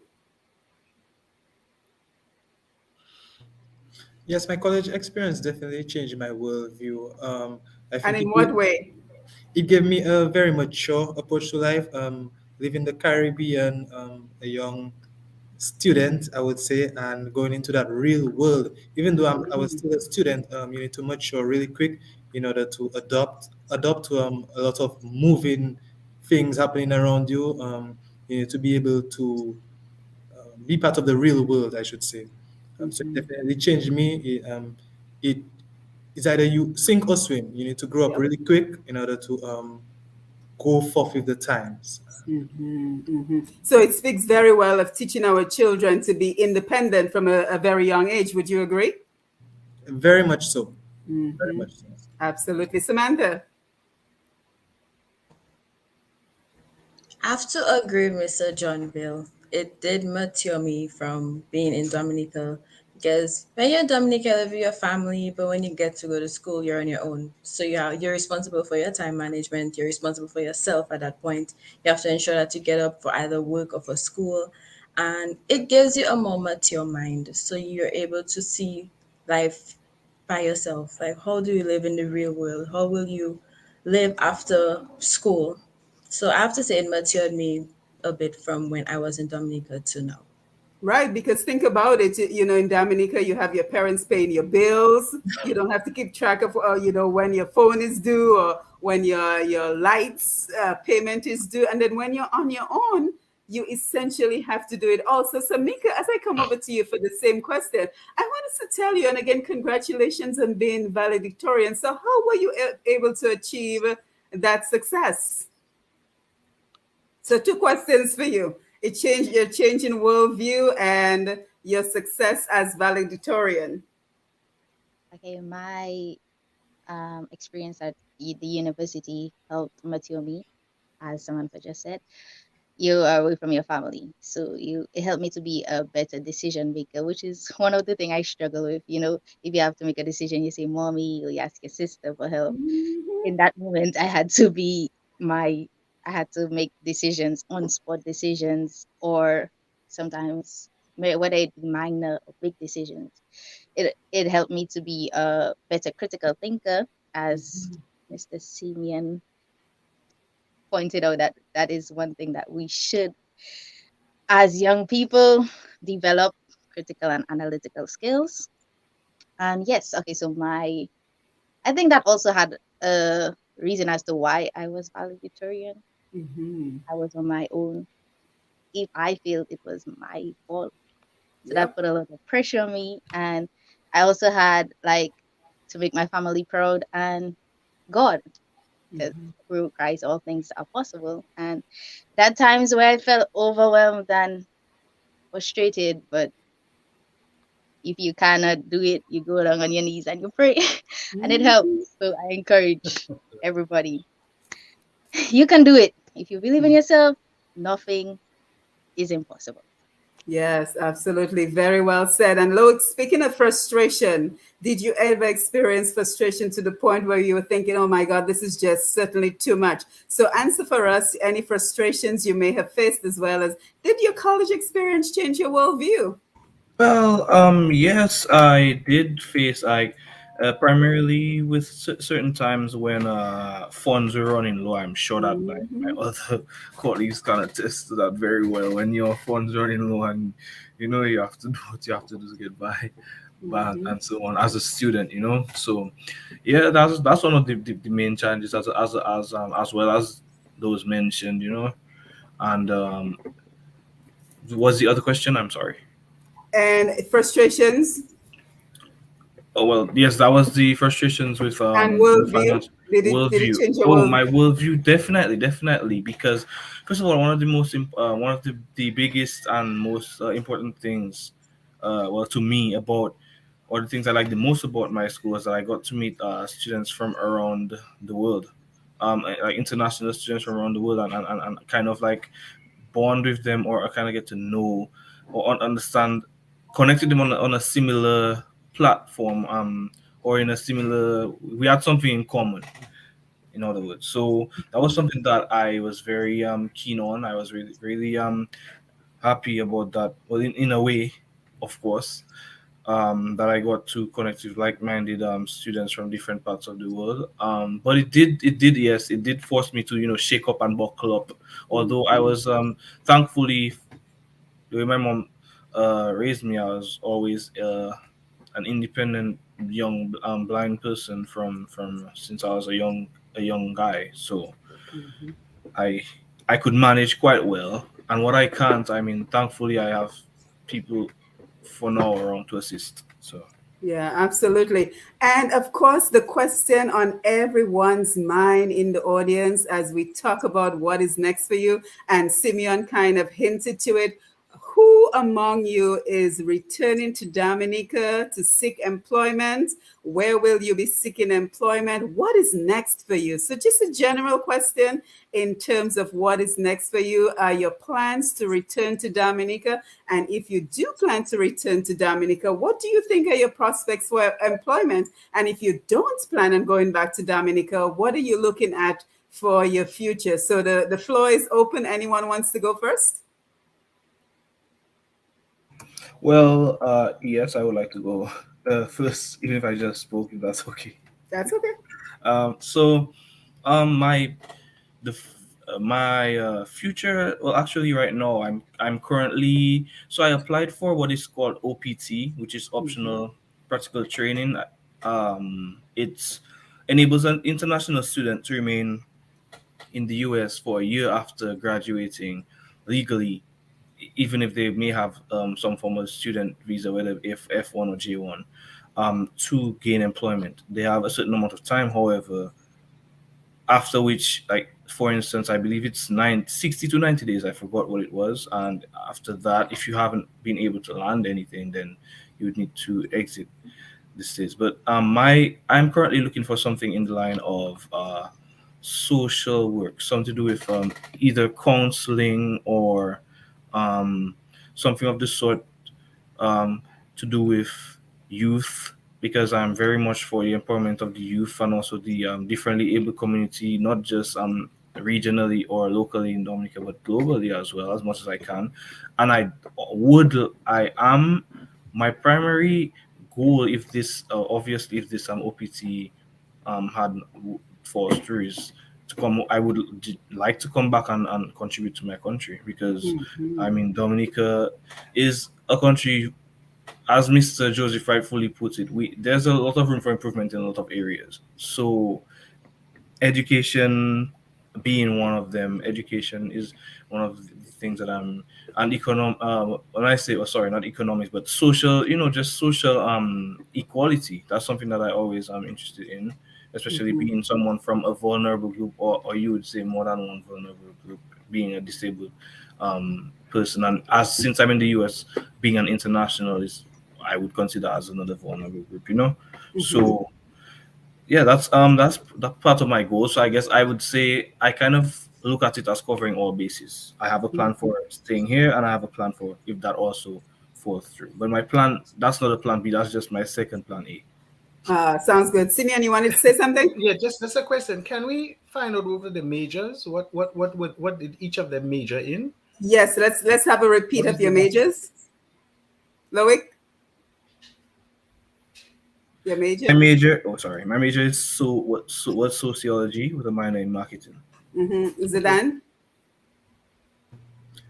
Yes, my college experience definitely changed my worldview. I And think in what way? it gave me a very mature approach to life. Living the Caribbean, a young student, I would say, and going into that real world. Even though I was still a student, you need to mature really quick in order to adopt to a lot of moving things happening around you. You need to be able to be part of the real world, I should say. So it definitely changed me. It it's either you sink or swim. You need to grow up Yep. really quick in order to go forth with the times. So it speaks very well of teaching our children to be independent from a very young age. Would you agree? Very much so. Very much so. Absolutely. Samantha? I have to agree with Mr. Johnville. It did mature me from being in Dominica, because when you're in Dominica, you live with your family, but when you get to go to school, you're on your own. So you're responsible for your time management. You're responsible for yourself at that point. You have to ensure that you get up for either work or for school. And it gives you a more mature mind. So you're able to see life by yourself. Like, how do you live in the real world? How will you live after school? So I have to say it matured me a bit from when I was in Dominica to now. Right, because think about it, in Dominica, you have your parents paying your bills. You don't have to keep track of, when your phone is due, or when your lights payment is due. And then when you're on your own, you essentially have to do it also. So, Mika, as I come over to you for the same question, I wanted to tell you, and again, congratulations on being valedictorian. So, how were you able to achieve that success? So, two questions for you. It changed your changing worldview and your success as valedictorian. Okay, my experience at the university helped mature me, as Samantha just said. You are away from your family, so it helped me to be a better decision maker, which is one of the things I struggle with. If you have to make a decision, you say mommy, or you ask your sister for help. In that moment, my I had to make decisions, on spot decisions, or sometimes whether it be minor or big decisions. It helped me to be a better critical thinker, as Mr. Simeon pointed out, that is one thing that we should, as young people, develop critical and analytical skills. And yes, okay, so I think that also had a reason as to why I was valedictorian. I was on my own. If I feel it was my fault, so that Yep. put a lot of pressure on me. And I also had like to make my family proud and God, because through Christ all things are possible. And there are times where I felt overwhelmed and frustrated, but if you cannot do it, you go down on your knees and you pray, and it helps. So I encourage everybody, you can do it. If you believe in yourself, nothing is impossible. Yes, absolutely. Very well said. And Loik, speaking of frustration, did you ever experience frustration to the point where you were thinking, oh my God, this is just certainly too much? So answer for us any frustrations you may have faced, as well as, did your college experience change your worldview? Well, yes, I did face like primarily with certain times when funds were running low. I'm sure that my other colleagues can attest to that very well. When your funds running low and you have to do what you have to do to get by, and so on as a student, So yeah, that's one of the main challenges as well as those mentioned. And what's the other question? I'm sorry. And frustrations? Oh well, yes, that was the frustrations And with worldview? financial Did it worldview. change your Oh, my worldview? worldview, definitely, definitely. Because first of all, one of the biggest and most important things, well, to me about, or the things I like the most about my school is that I got to meet students from around the world, like international students from around the world, and kind of like bond with them, or kind of get to know or understand, connect with them on a similar platform, or in a similar, we had something in common, in other words. So that was something that I was very keen on. I was really really happy about that, well, in a way, of course, that I got to connect with like-minded students from different parts of the world. But it did, yes, it did force me to shake up and buckle up. Although I was thankfully, the way my mom raised me, I was always an independent young blind person from since I was a young guy. So Mhm. I I could manage quite well. And what I can't, I mean, thankfully I have people for now around to assist. So Yeah, absolutely. And of course, the question on everyone's mind in the audience as we talk about what is next for you, and Simeon kind of hinted to it. Who among you is returning to Dominica to seek employment? Where will you be seeking employment? What is next for you? So, just a general question in terms of what is next for you. Are your plans to return to Dominica? And if you do plan to return to Dominica, what do you think are your prospects for employment? And if you don't plan on going back to Dominica, what are you looking at for your future? So the floor is open. Anyone wants to go first? well, yes, I would like to go first, even if I just spoke, if that's okay. That's okay. So my my future, well, actually right now I'm currently, so I applied for what is called OPT, which is Mhm. optional practical training. It enables an international student to remain in the US for a year after graduating legally, even if they may have some form of student visa, whether if F1 or J1, to gain employment. They have a certain amount of time, however, after which, like for instance, I believe it's 60 to 90 days, I forgot what it was, and after that, if you haven't been able to land anything, then you would need to exit the states. But I'm currently looking for something in the line of social work, something to do with either counseling or um, something of the sort, um, to do with youth, because I'm very much for the empowerment of the youth and also the differently able community, not just regionally or locally in Dominica, but globally as well, as much as I can. And I am, my primary goal, if this obviously if this OPT had falls through, is to come. I would like to come back and contribute to my country, because I Mhm. mean Dominica is a country, as Mr. Joseph rightfully puts it, there's a lot of room for improvement in a lot of areas. So education being one of them. Education is one of the things that I'm, and when I say, oh sorry, not economics, but social, just social equality. That's something that I always am interested in, especially Mhm. being someone from a vulnerable group, or you would say more than one vulnerable group, being a disabled person. And as since I'm in the US, being an international is, I would consider as another vulnerable group. Mhm. So yeah, that's part of my goal. So I guess I would say I kind of look at it as covering all bases. I have a plan Mhm. for staying here, and I have a plan for if that also falls through. But my plan, that's not a plan B, that's just my second plan A. Sounds good. Simeon, you wanted to say something? Yeah, just a question. Can we find out over the majors? What did each of them major in? Yes, let's have a repeat What of is your the majors. Loik, your My major? major, oh sorry, my major is what's sociology with a minor in marketing. okay? Zidane?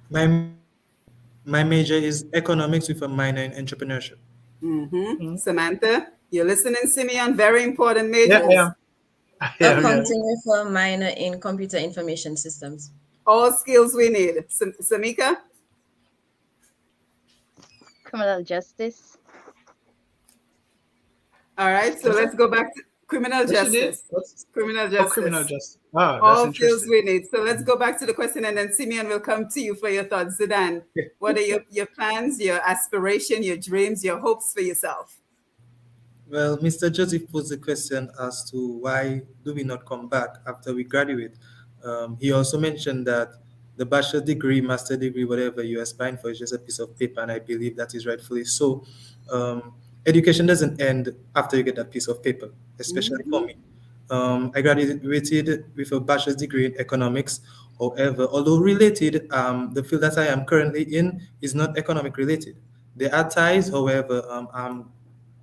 My major is economics with a minor in entrepreneurship. Mhm. Samantha? You're listening, Simeon? Very important Yeah, I majors. am. I am. Yeah. Accounting with a minor in computer information systems. All skills we need. Samika? Criminal justice. All right, so What's that? let's go back to criminal What she did? justice. What's Criminal oh, criminal justice. justice? Ah, that's All fields interesting. we need. So let's go back to the question, and then Simeon will come to you for your thoughts. Zidane, what are your plans, your aspiration, your dreams, your hopes for yourself? Well, Mr. Joseph posed the question as to why do we not come back after we graduate. He also mentioned that the bachelor degree, master degree, whatever you're aspiring for is just a piece of paper, and I believe that is rightfully so. Education doesn't end after you get that piece of paper, especially for Mhm. me. I graduated with a bachelor's degree in economics. However, although related, the field that I am currently in is not economic related. There are ties, however, I'm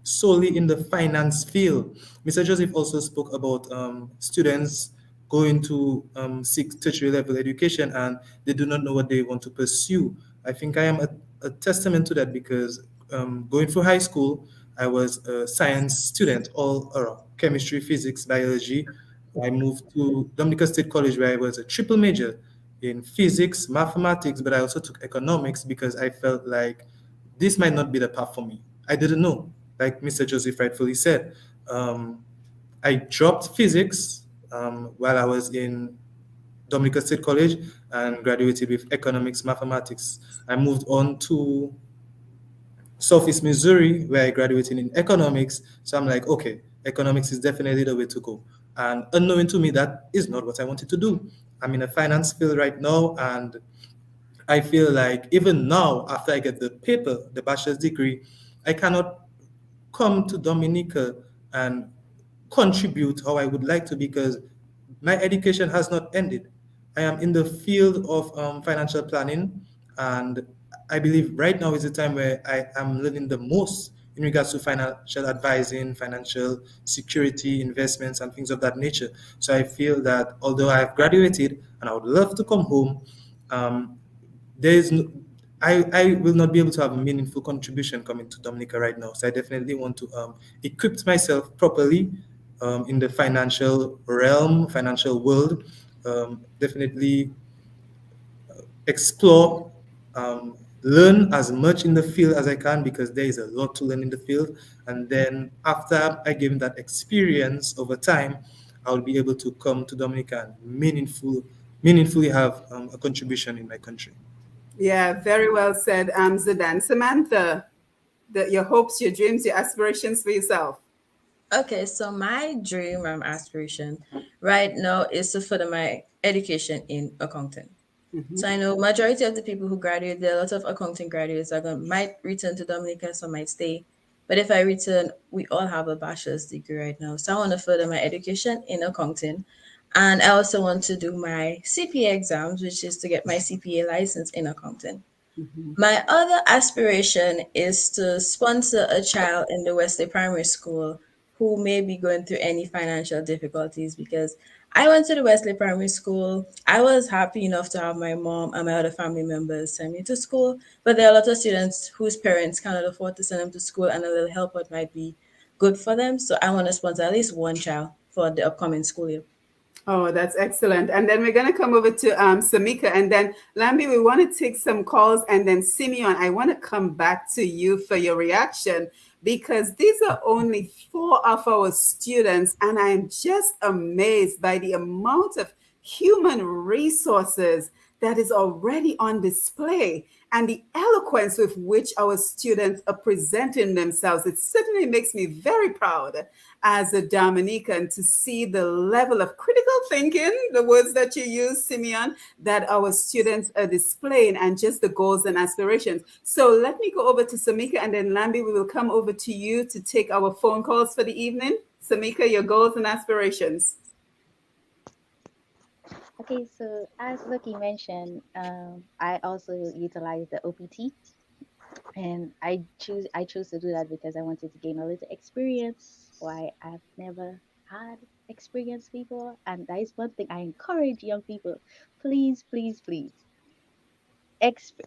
solely in the finance field. Mr. Joseph also spoke about students going to seek tertiary level education and they do not know what they want to pursue. I think I am a testament to that because going through high school, I was a science student all around chemistry, physics, biology. I moved to Dominica State College where I was a triple major in physics, mathematics, but I also took economics because I felt like this might not be the path for me. I didn't know, like Mr. Joseph rightfully said. Um, I dropped physics while I was in Dominica State College and graduated with economics, mathematics. I moved on to Southeast Missouri, where I graduated in economics. So I'm like, okay, economics is definitely the way to go. And unknowing to me, that is not what I wanted to do. I'm in a finance field right now, and I feel like even now, after I get the paper, the bachelor's degree, I cannot come to Dominica and contribute how I would like to because my education has not ended. I am in the field of financial planning, and I believe right now is the time where I am learning the most in regards to financial advising, financial security, investments, and things of that nature. So I feel that although I have graduated and I would love to come home, um, there is no, I will not be able to have a meaningful contribution coming to Dominica right now. So I definitely want to equip myself properly in the financial realm, financial world. Definitely explore, learn as much in the field as I can because there is a lot to learn in the field. And then after I gain that experience over time, I'll be able to come to Dominica and meaningfully have a contribution in my country. Yeah, very well said, Zidane. Samantha, your hopes, your dreams, your aspirations for yourself. Okay, so my dream and aspiration right now is to further my education in accounting. So I know majority of the people who graduate, there are a lot of accounting graduates that might return to Dominica, some might stay. But if I return, we all have a bachelor's degree right now. So I want to further my education in accounting. And I also want to do my CPA exams, which is to get my CPA license in accounting. My other aspiration is to sponsor a child in the Wesley Primary School who may be going through any financial difficulties because I went to the Wesley Primary School. I was happy enough to have my mom and my other family members send me to school, but there are a lot of students whose parents cannot afford to send them to school, and a little help out might be good for them. So I want to sponsor at least one child for the upcoming school year. Oh, that's excellent. And then we're going to come over to Samika. And then, Lambi, we want to take some calls. And then, Simeon, I want to come back to you for your reaction because these are only four of our students. And I'm just amazed by the amount of human resources that is already on display and the eloquence with which our students are presenting themselves. It certainly makes me very proud as a Dominican to see the level of critical thinking, the words that you use, Simeon, that our students are displaying and just the goals and aspirations. So let me go over to Samika and then Lambi, we will come over to you to take our phone calls for the evening. Samika, your goals and aspirations. Okay, so as Loki mentioned, I also utilize the OPT, and I chose to do that because I wanted to gain a little experience. Why I've never had experience before, and that is one thing I encourage young people. Please, please, please.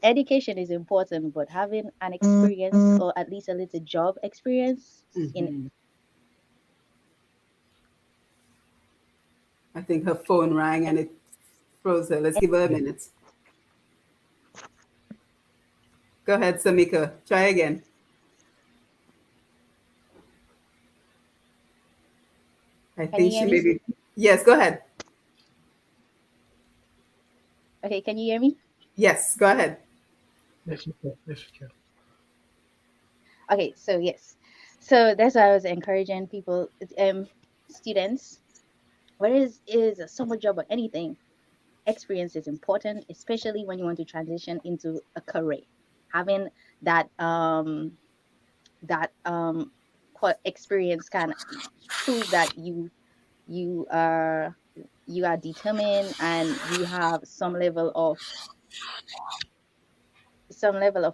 Education is important, but having an experience or at least a little job experience in I think her phone rang and it froze her. Let's give her a minute. Go ahead, Samika. Try again. I Can you think hear she me? maybe. Yes, go ahead. Okay, can you hear me? Yes, go ahead. Yes, you can. Yes, you can. Okay, so yes. So that's why I was encouraging people, students, whether it is a summer job or anything, experience is important, especially when you want to transition into a career. Having that that experience can prove that you are you are determined and you have some level of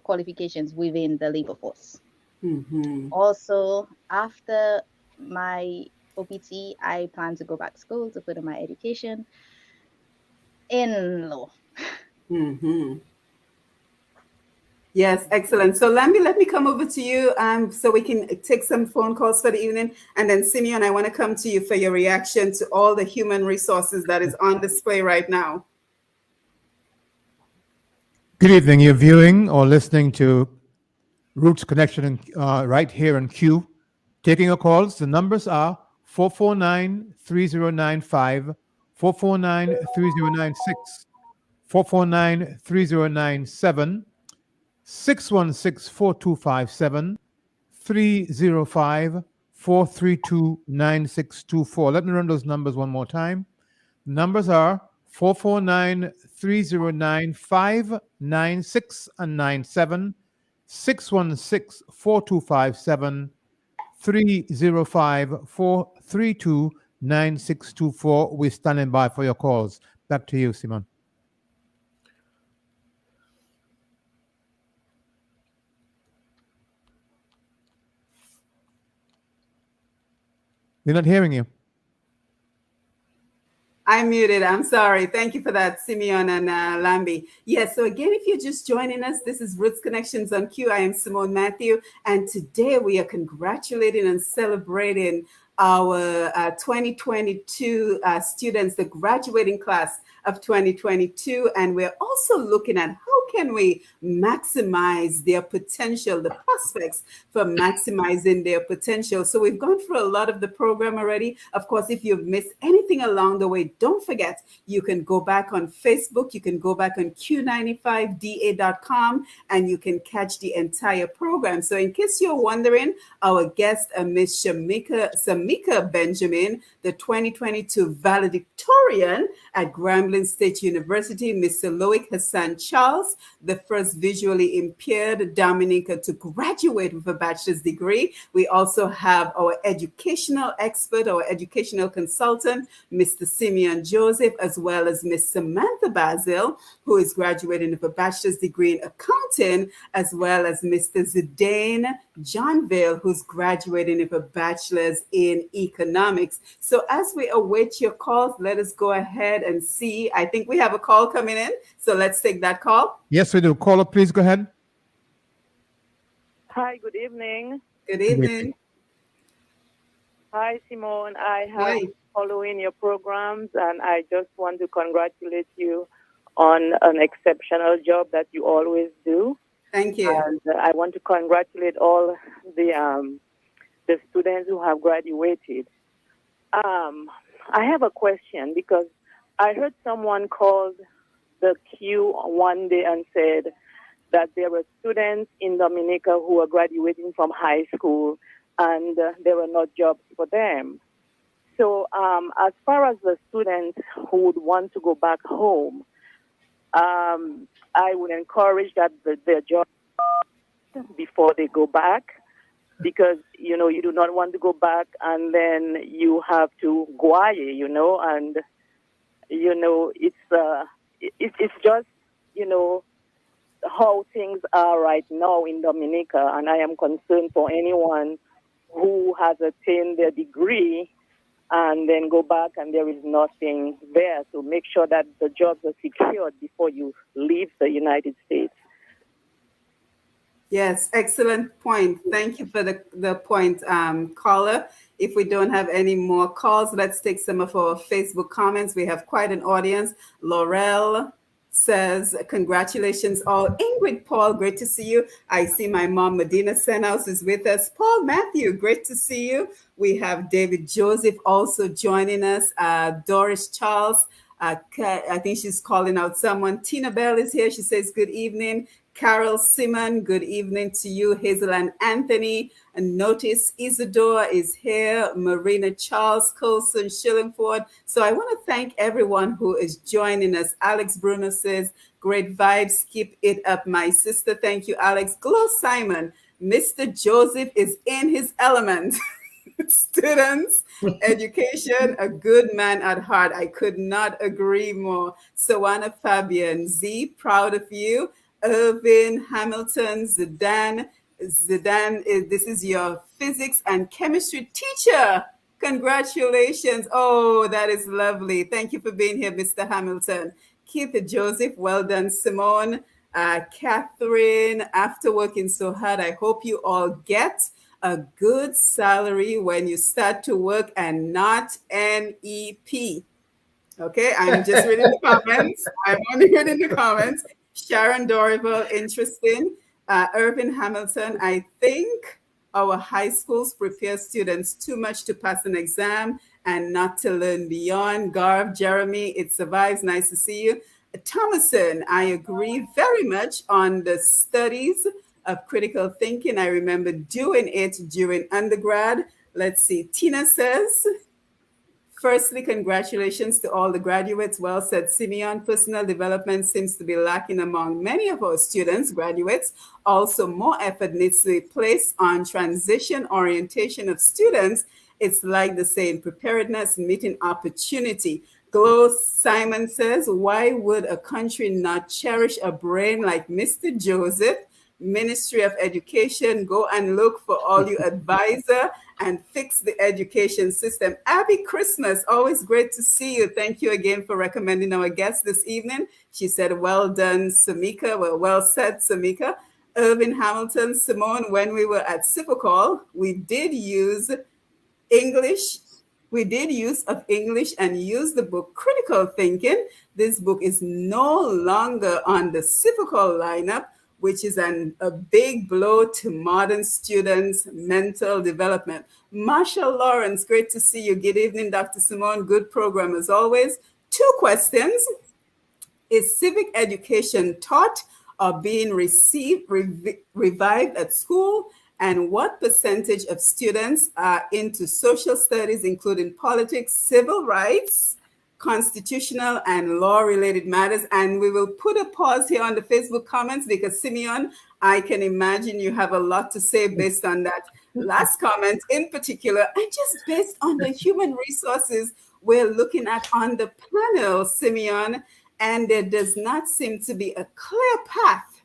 qualifications within the labor force. Mm-hmm. Also, after my OPT, I plan to go back to school to further my education in law. Mm-hmm. Yes, excellent. So let me come over to you, so we can take some phone calls for the evening, and then Simeon, I want to come to you for your reaction to all the human resources that is on display right now. Good evening. You're viewing or listening to Roots Connection right here in Q. Taking your calls, the numbers are 449 3095, 449 3096, 449 3097, 616 4257, 305 432 9624. Let me run those numbers one more time. Numbers are 449 309 596 and 97, 616 4257, 305 432 9624. We're standing by for your calls. Back to you, Simone. We're not hearing you. I'm muted. I'm sorry. Thank you for that, Simeon and Lambi. Yes, so again, if you're just joining us, this is Roots Connections on Q. I am Simone Mathieu, and today we are congratulating and celebrating our 2022 students, the graduating class of 2022, and we're also looking at how can we maximize their potential, the prospects for maximizing their potential. So we've gone through a lot of the program already. Of course, if you've missed anything along the way, don't forget you can go back on Facebook, you can go back on q95da.com, and you can catch the entire program. So in case you're wondering, our guest, Miss Samika Benjamin, the 2022 valedictorian at Grambling State University, Mr. Loik Hassan Charles, the first visually impaired Dominica to graduate with a bachelor's degree. We also have our educational expert, our educational consultant, Mr. Simeon Joseph, as well as Miss Samantha Bazil, who is graduating with a bachelor's degree in accounting, as well as Mr. Zidane Johnville, who's graduating with a bachelor's in economics. So as we await your calls, let us go ahead and see. I think we have a call coming in. So let's take that call. Yes, we do. Caller, please go ahead. Hi, good evening. Good evening. Hi, Simone. I have Hi. been following your programs, and I just want to congratulate you on an exceptional job that you always do. Thank you. And I want to congratulate all the students who have graduated. I have a question because I heard someone called the queue one day and said that there were students in Dominica who were graduating from high school and there were no jobs for them. So as far as the students who would want to go back home, I would encourage that their jobs before they go back, because, you know, you do not want to go back and then you have to guaye, you know, and, you know, it's just, you know, how things are right now in Dominica, and I am concerned for anyone who has attained their degree and then go back and there is nothing there. So make sure that the jobs are secured before you leave the United States. Yes, excellent point. Thank you for the point, caller. If we don't have any more calls, let's take some of our Facebook comments. We have quite an audience. Laurel says, congratulations all. Ingrid Paul, great to see you. I see my mom, Medina Senhouse, is with us. Paul Matthew, great to see you. We have David Joseph also joining us. Doris Charles, I think she's calling out someone. Tina Bell is here. She says, good evening. Carol Simon, good evening to you. Hazel and Anthony. And notice Isidore is here. Marina Charles, Colson, Shillingford. So I want to thank everyone who is joining us. Alex Bruno says, great vibes. Keep it up, my sister. Thank you, Alex. Glow Simon, Mr. Joseph is in his element. Students, education, a good man at heart. I could not agree more. Sawana Fabian, Z, proud of you. Irvin Hamilton, Zidane. Zidane, this is your physics and chemistry teacher. Congratulations. Oh, that is lovely. Thank you for being here, Mr. Hamilton. Keith Joseph, well done. Simone, Catherine, after working so hard, I hope you all get a good salary when you start to work and not NEP. Okay, I'm just reading the comments. I'm only reading the comments. Sharon Dorival, interesting. Irvin Hamilton, I think our high schools prepare students too much to pass an exam and not to learn beyond. Garv, Jeremy, it survives. Nice to see you. Thomason, I agree very much on the studies of critical thinking. I remember doing it during undergrad. Let's see. Tina says, firstly, congratulations to all the graduates. Well said, Simeon. Personal development seems to be lacking among many of our students, graduates. Also, more effort needs to be placed on transition orientation of students. It's like the saying, preparedness, meeting opportunity. Glow Simon says, why would a country not cherish a brain like Mr. Joseph? Ministry of Education, go and look for all you advisor and fix the education system. Abby Christmas, always great to see you. Thank you again for recommending our guest this evening. She said, well done, Samika. Well said, Samika. Irvin Hamilton, Simone, when we were at Civicol, we did use English. We did use of English and use the book Critical Thinking. This book is no longer on the Civicol lineup, which is a big blow to modern students' mental development. Marshall Lawrence, great to see you. Good evening, Dr. Simone. Good program as always. 2 questions. Is civic education taught or being revived at school? And what percentage of students are into social studies, including politics, civil rights, constitutional and law-related matters? And we will put a pause here on the Facebook comments because, Simeon, I can imagine you have a lot to say based on that last comment in particular, and just based on the human resources we're looking at on the panel, Simeon, and there does not seem to be a clear path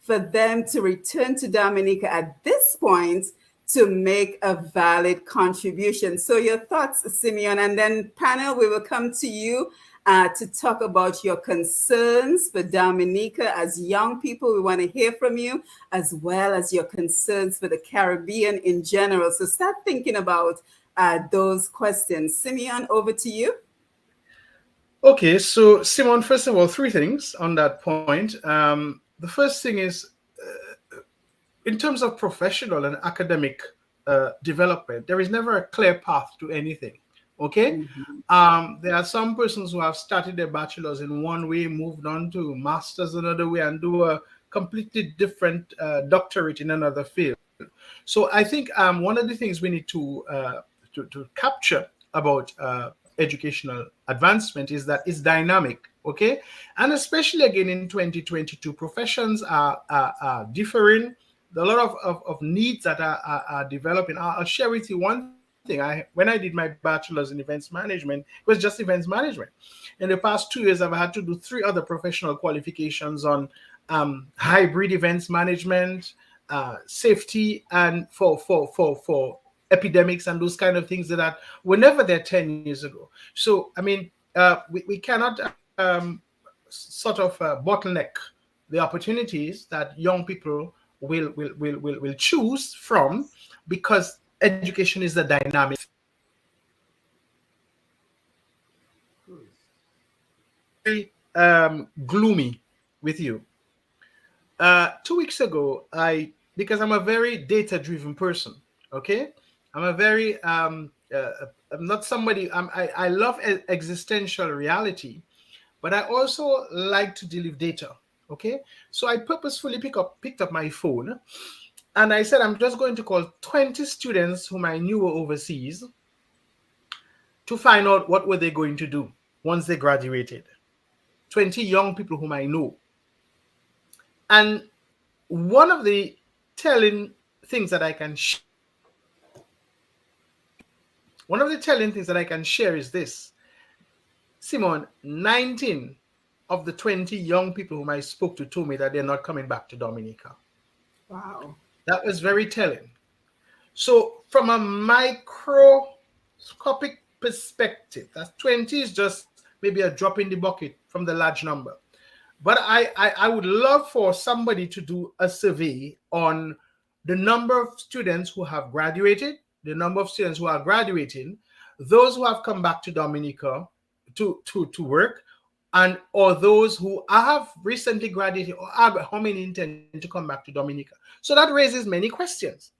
for them to return to Dominica at this point to make a valid contribution. So your thoughts, Simeon, and then panel, we will come to you to talk about your concerns for Dominica as young people. We want to hear from you, as well as your concerns for the Caribbean in general. So start thinking about those questions. Simeon, over to you. Okay, so Simone, first of all, 3 things on that point. The first thing is, in terms of professional and academic development, there is never a clear path to anything. Okay, there are some persons who have started their bachelor's in one way, moved on to master's another way, and do a completely different doctorate in another field. So I think one of the things we need to capture about educational advancement is that it's dynamic. Okay, and especially again in 2022, professions are differing. There are a lot of needs that are developing. I'll share with you one thing. When I did my bachelor's in events management, it was just events management. In the past 2 years, I've had to do 3 other professional qualifications on hybrid events management, safety, and for epidemics and those kind of things that were never there 10 years ago. So I mean, we cannot sort of bottleneck the opportunities that young people will choose from, because education is a dynamic. gloomy with you. 2 weeks ago, because I'm a very data-driven person. Okay, I'm a very I'm not somebody. I love existential reality, but I also like to deal with data. Okay, so I purposefully picked up my phone, and I said I'm just going to call 20 students whom I knew were overseas to find out what were they going to do once they graduated. 20 young people whom I know, and one of the telling things that I can one of the telling things that I can share is this. Simone, 19 of the 20 young people whom I spoke to told me that they're not coming back to Dominica. Wow. That was very telling. So from a microscopic perspective, that 20 is just maybe a drop in the bucket from the large number. But I would love for somebody to do a survey on the number of students who have graduated, the number of students who are graduating, those who have come back to Dominica to work, and or those who have recently graduated or how many intend to come back to Dominica. So that raises many questions.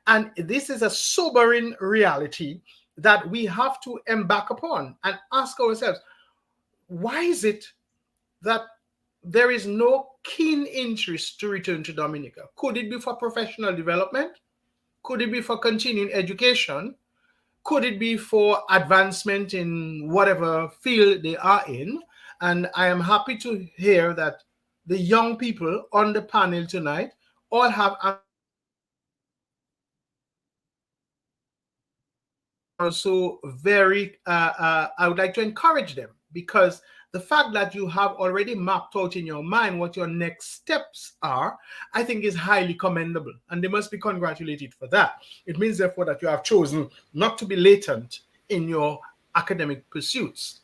And this is a sobering reality that we have to embark upon and ask ourselves, why is it that there is no keen interest to return to Dominica? Could it be for professional development? Could it be for continuing education? Could it be for advancement in whatever field they are in? And I am happy to hear that the young people on the panel tonight all have also very, I would like to encourage them, because the fact that you have already mapped out in your mind what your next steps are, I think is highly commendable, and they must be congratulated for that. It means, therefore, that you have chosen not to be latent in your academic pursuits,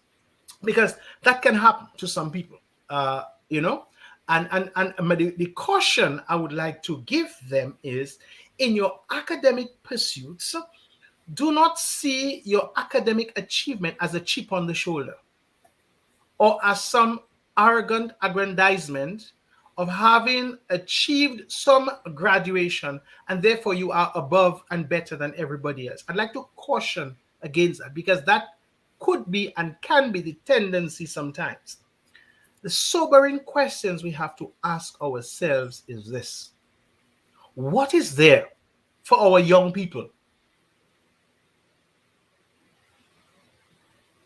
because that can happen to some people, you know. And the caution I would like to give them is, in your academic pursuits, do not see your academic achievement as a chip on the shoulder or as some arrogant aggrandizement of having achieved some graduation and therefore you are above and better than everybody else. I'd like to caution against that, because that could be and can be the tendency sometimes. The sobering questions we have to ask ourselves is this: what is there for our young people?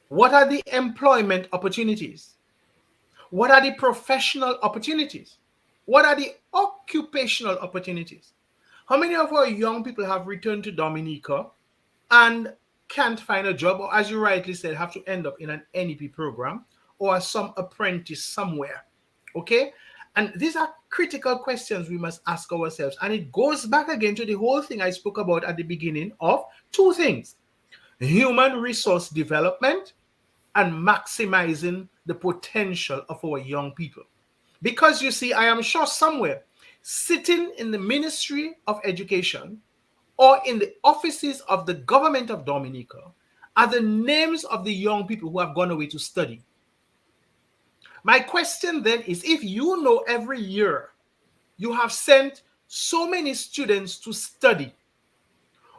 What are the employment opportunities? What are the professional opportunities? What are the occupational opportunities? How many of our young people have returned to Dominica and can't find a job, or, as you rightly said, have to end up in an NEP program or as some apprentice somewhere? Okay? And these are critical questions we must ask ourselves. And it goes back again to the whole thing I spoke about at the beginning of two things: human resource development and maximizing the potential of our young people. Because you see, I am sure somewhere sitting in the Ministry of Education or in the offices of the government of Dominica are the names of the young people who have gone away to study. My question then is, if you know every year you have sent so many students to study,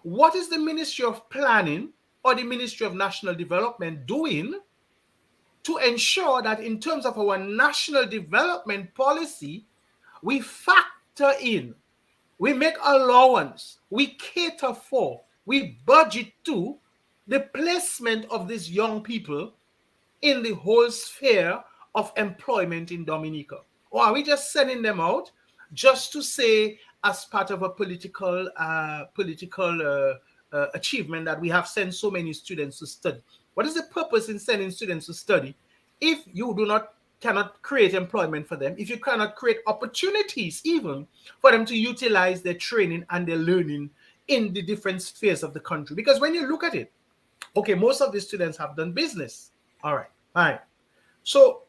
what is the Ministry of Planning or the Ministry of National Development doing to ensure that in terms of our national development policy, we factor in, we make allowance, we cater for, we budget to the placement of these young people in the whole sphere of employment in Dominica? Or are we just sending them out just to say, as part of a political achievement, that we have sent so many students to study? What is the purpose in sending students to study if you cannot create employment for them, if you cannot create opportunities even for them to utilize their training and their learning in the different spheres of the country? Because when you look at it, okay, most of the students have done business. All right, fine. So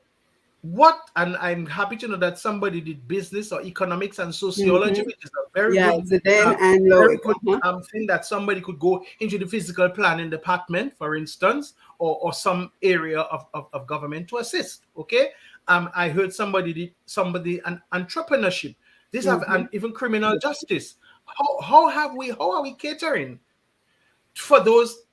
what, and I'm happy to know that somebody did business or economics and sociology, Mm-hmm. which is a very Yeah, good, Zidane uh, and very Loik. good Uh-huh. thing that somebody could go into the physical planning department, for instance, or some area of government to assist. Okay, I heard somebody an entrepreneurship. These have, Mm-hmm. and even criminal justice. How are we catering for those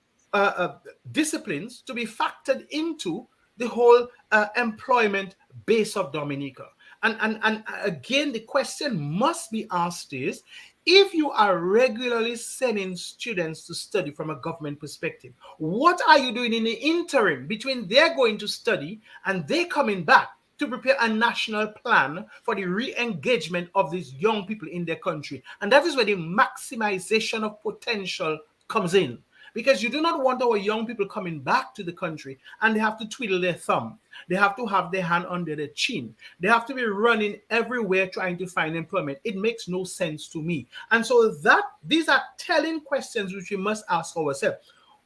disciplines to be factored into the whole employment base of Dominica? And again, the question must be asked is, if you are regularly sending students to study from a government perspective, what are you doing in the interim between they're going to study and they coming back to prepare a national plan for the re-engagement of these young people in their country? And that is where the maximization of potential comes in, because you do not want our young people coming back to the country and they have to twiddle their thumb. They have to have their hand under their chin. They have to be running everywhere trying to find employment. It makes no sense to me. And so that these are telling questions which we must ask ourselves.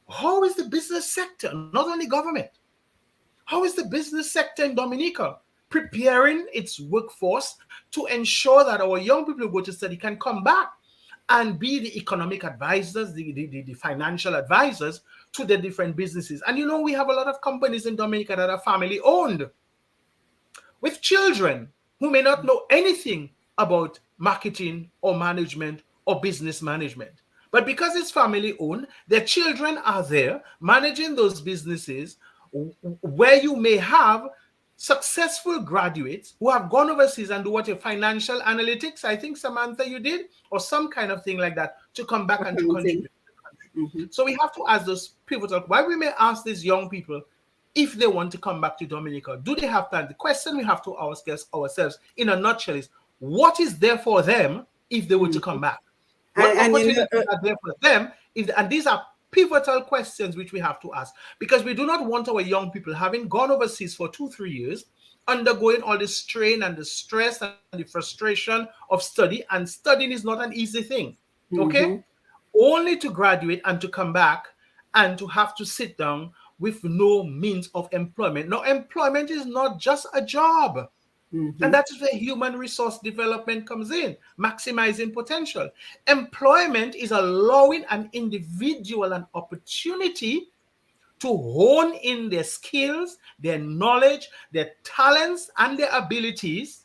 How is the business sector, not only government, how is the business sector in Dominica preparing its workforce to ensure that our young people who go to study can come back and be the economic advisors, the financial advisors to the different businesses? And you know, we have a lot of companies in Dominica that are family owned with children who may not know anything about marketing or management or business management. But because it's family owned, their children are there managing those businesses, where you may have successful graduates who have gone overseas and do what, a financial analytics, I think, Samantha, you did, or some kind of thing like that, to come back and to Accounting. contribute to the country. Mm-hmm. So we have to ask those pivotal, why we may ask these young people if they want to come back to Dominica. Do they have time? The question we have to ask ourselves in a nutshell is, what is there for them if they were to Mm-hmm. come back? What And you know, opportunities are there for them? And these are pivotal questions which we have to ask, because we do not want our young people having gone overseas for 2-3 years, undergoing all the strain and the stress and the frustration of study. And studying is not an easy thing. Okay, mm-hmm. only to graduate and to come back and to have to sit down with no means of employment. Now, employment is not just a job. And Mm-hmm. that is where human resource development comes in, maximizing potential. Employment is allowing an individual an opportunity to hone in their skills, their knowledge, their talents, and their abilities,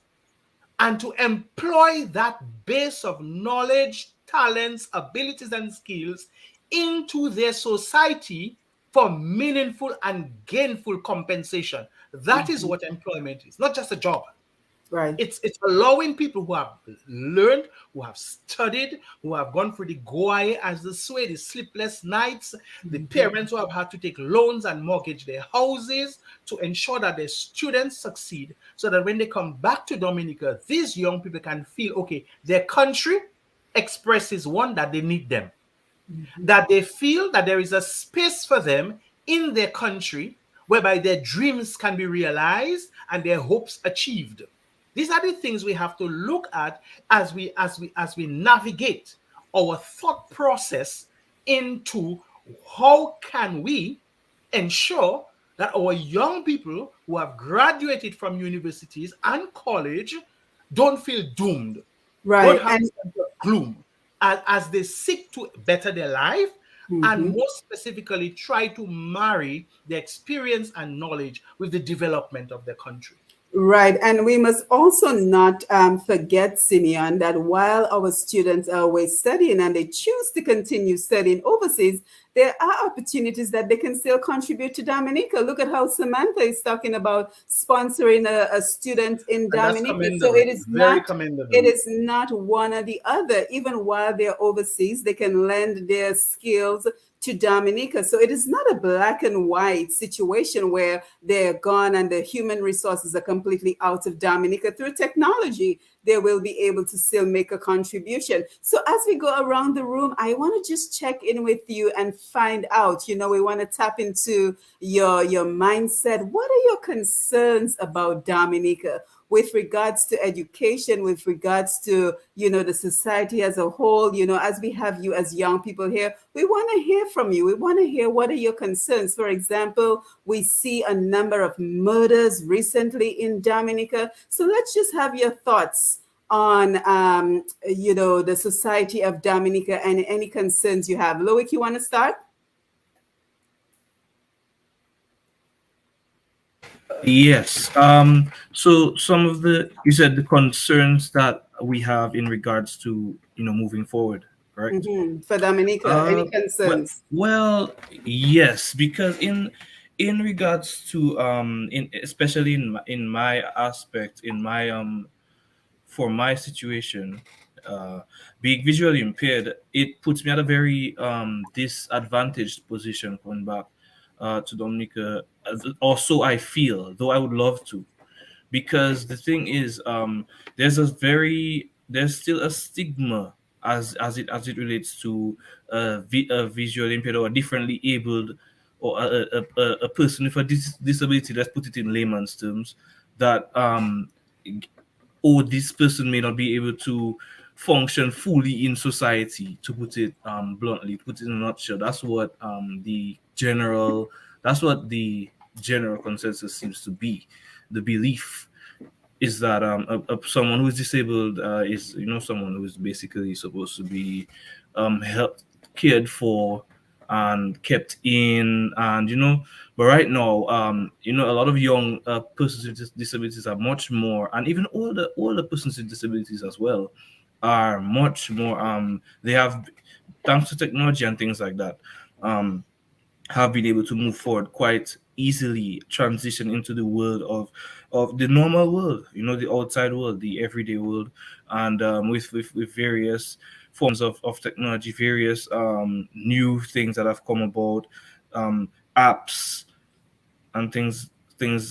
and to employ that base of knowledge, talents, abilities, and skills into their society for meaningful and gainful compensation. That is Mm-hmm. what employment is, not just a job. Right. It's allowing people who have learned, who have studied, who have gone through the goai, as the sway, the sleepless nights, the Mm-hmm. parents who have had to take loans and mortgage their houses to ensure that their students succeed, so that when they come back to Dominica, these young people can feel, okay, their country expresses, one, that they need them, Mm-hmm. that they feel that there is a space for them in their country whereby their dreams can be realized and their hopes achieved. These are the things we have to look at as we navigate our thought process into how can we ensure that our young people who have graduated from universities and college don't feel doomed, don't Right. have a And sense of gloom as they seek to better their life, and mm-hmm. more specifically try to marry the experience and knowledge with the development of their country. Right. And we must also not forget, Simeon, that while our students are away studying and they choose to continue studying overseas, there are opportunities that they can still contribute to Dominica. Look at how Samantha is talking about sponsoring a student in And that's Dominica. So commendable, very it commendable. is not one or the other. Even while they're overseas, they can lend their skills to Dominica. So it is not a black and white situation where they're gone and the human resources are completely out of Dominica. Through technology, they will be able to still make a contribution. So as we go around the room, I want to just check in with you and find out, we want to tap into your mindset. What are your concerns about Dominica? with regards to education, with regards to, the society as a whole, as we have you as young people here, we want to hear from you. We want to hear what are your concerns. For example, we see a number of murders recently in Dominica. So let's just have your thoughts on, the society of Dominica and any concerns you have. Loik, you want to start? Yes. So some of the you said the concerns that we have in regards to moving forward, correct? For Dominica, any Well, concerns? yes, because in regards to in especially in my aspect in my for my situation, uh, being visually impaired, it puts me at a very disadvantaged position coming back to Dominica, or so I feel. Though I would love to, because the thing is, there's still a stigma as it relates to a visually impaired or differently abled or a person with a disability. Let's put it in layman's terms, that or this person may not be able to function fully in society, to put it bluntly, to put it in a nutshell. That's what the general consensus seems to be. The belief is that someone who is disabled is someone who is basically supposed to be helped, cared for, and kept in, and but right now a lot of young persons with disabilities are much more, and even older persons with disabilities as well are much more they have, thanks to technology and things like that, um have been able to move forward quite easily, transition into the world of the normal world, the outside world, the everyday world, and with various forms of technology, various new things that have come about, apps and things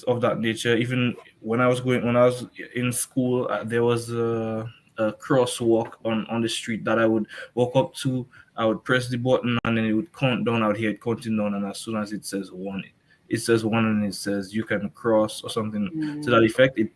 of that nature. Even when I was in school, there was a crosswalk on the street that I would walk up to. I would press the button and then it would count down. I would hear it counting down, and as soon as it says one, and it says you can cross or something to that effect. It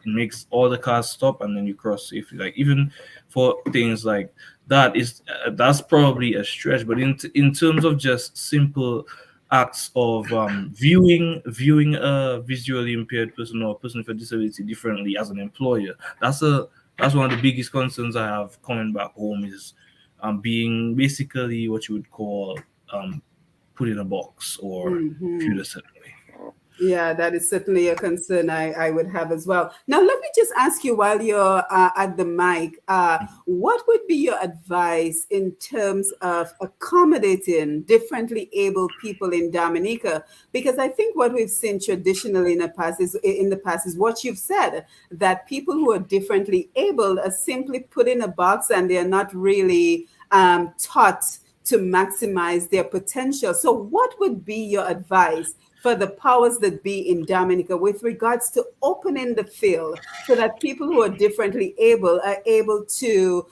makes all the cars stop, and then you cross safely. Like, even for things like that, is that's probably a stretch, but in terms of just simple acts of viewing a visually impaired person or a person with a disability differently as an employer, that's one of the biggest concerns I have coming back home, is being basically what you would call put in a box or viewed a certain way. Yeah, that is certainly a concern I would have as well. Now, let me just ask you while you're at the mic, what would be your advice in terms of accommodating differently able people in Dominica? Because I think what we've seen traditionally in the past is what you've said, that people who are differently able are simply put in a box and they're not really taught to maximize their potential. So, what would be your advice for the powers that be in Dominica with regards to opening the field so that people who are differently able are able to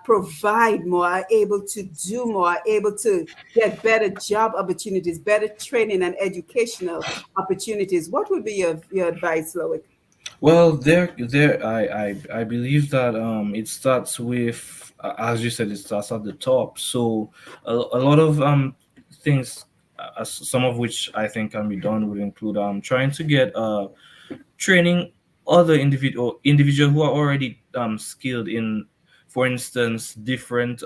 provide more, are able to do more, are able to get better job opportunities, better training and educational opportunities? What would be your advice, Loik? Well, I believe that it starts with, as you said, it starts at the top. So a lot of things, some of which I think can be done, would include trying to get training other individual who are already skilled in, for instance, different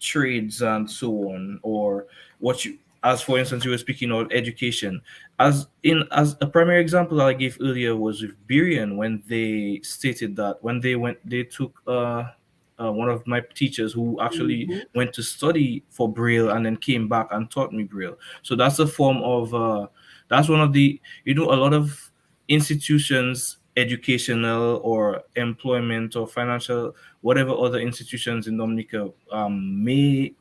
trades and so on, or what you, as for instance, you were speaking of education, as a primary example that I gave earlier was with Birian, when they stated that when they took one of my teachers who actually went to study for Braille and then came back and taught me Braille. So that's a form of that's one of the, a lot of institutions, educational or employment or financial, whatever other institutions in Dominica may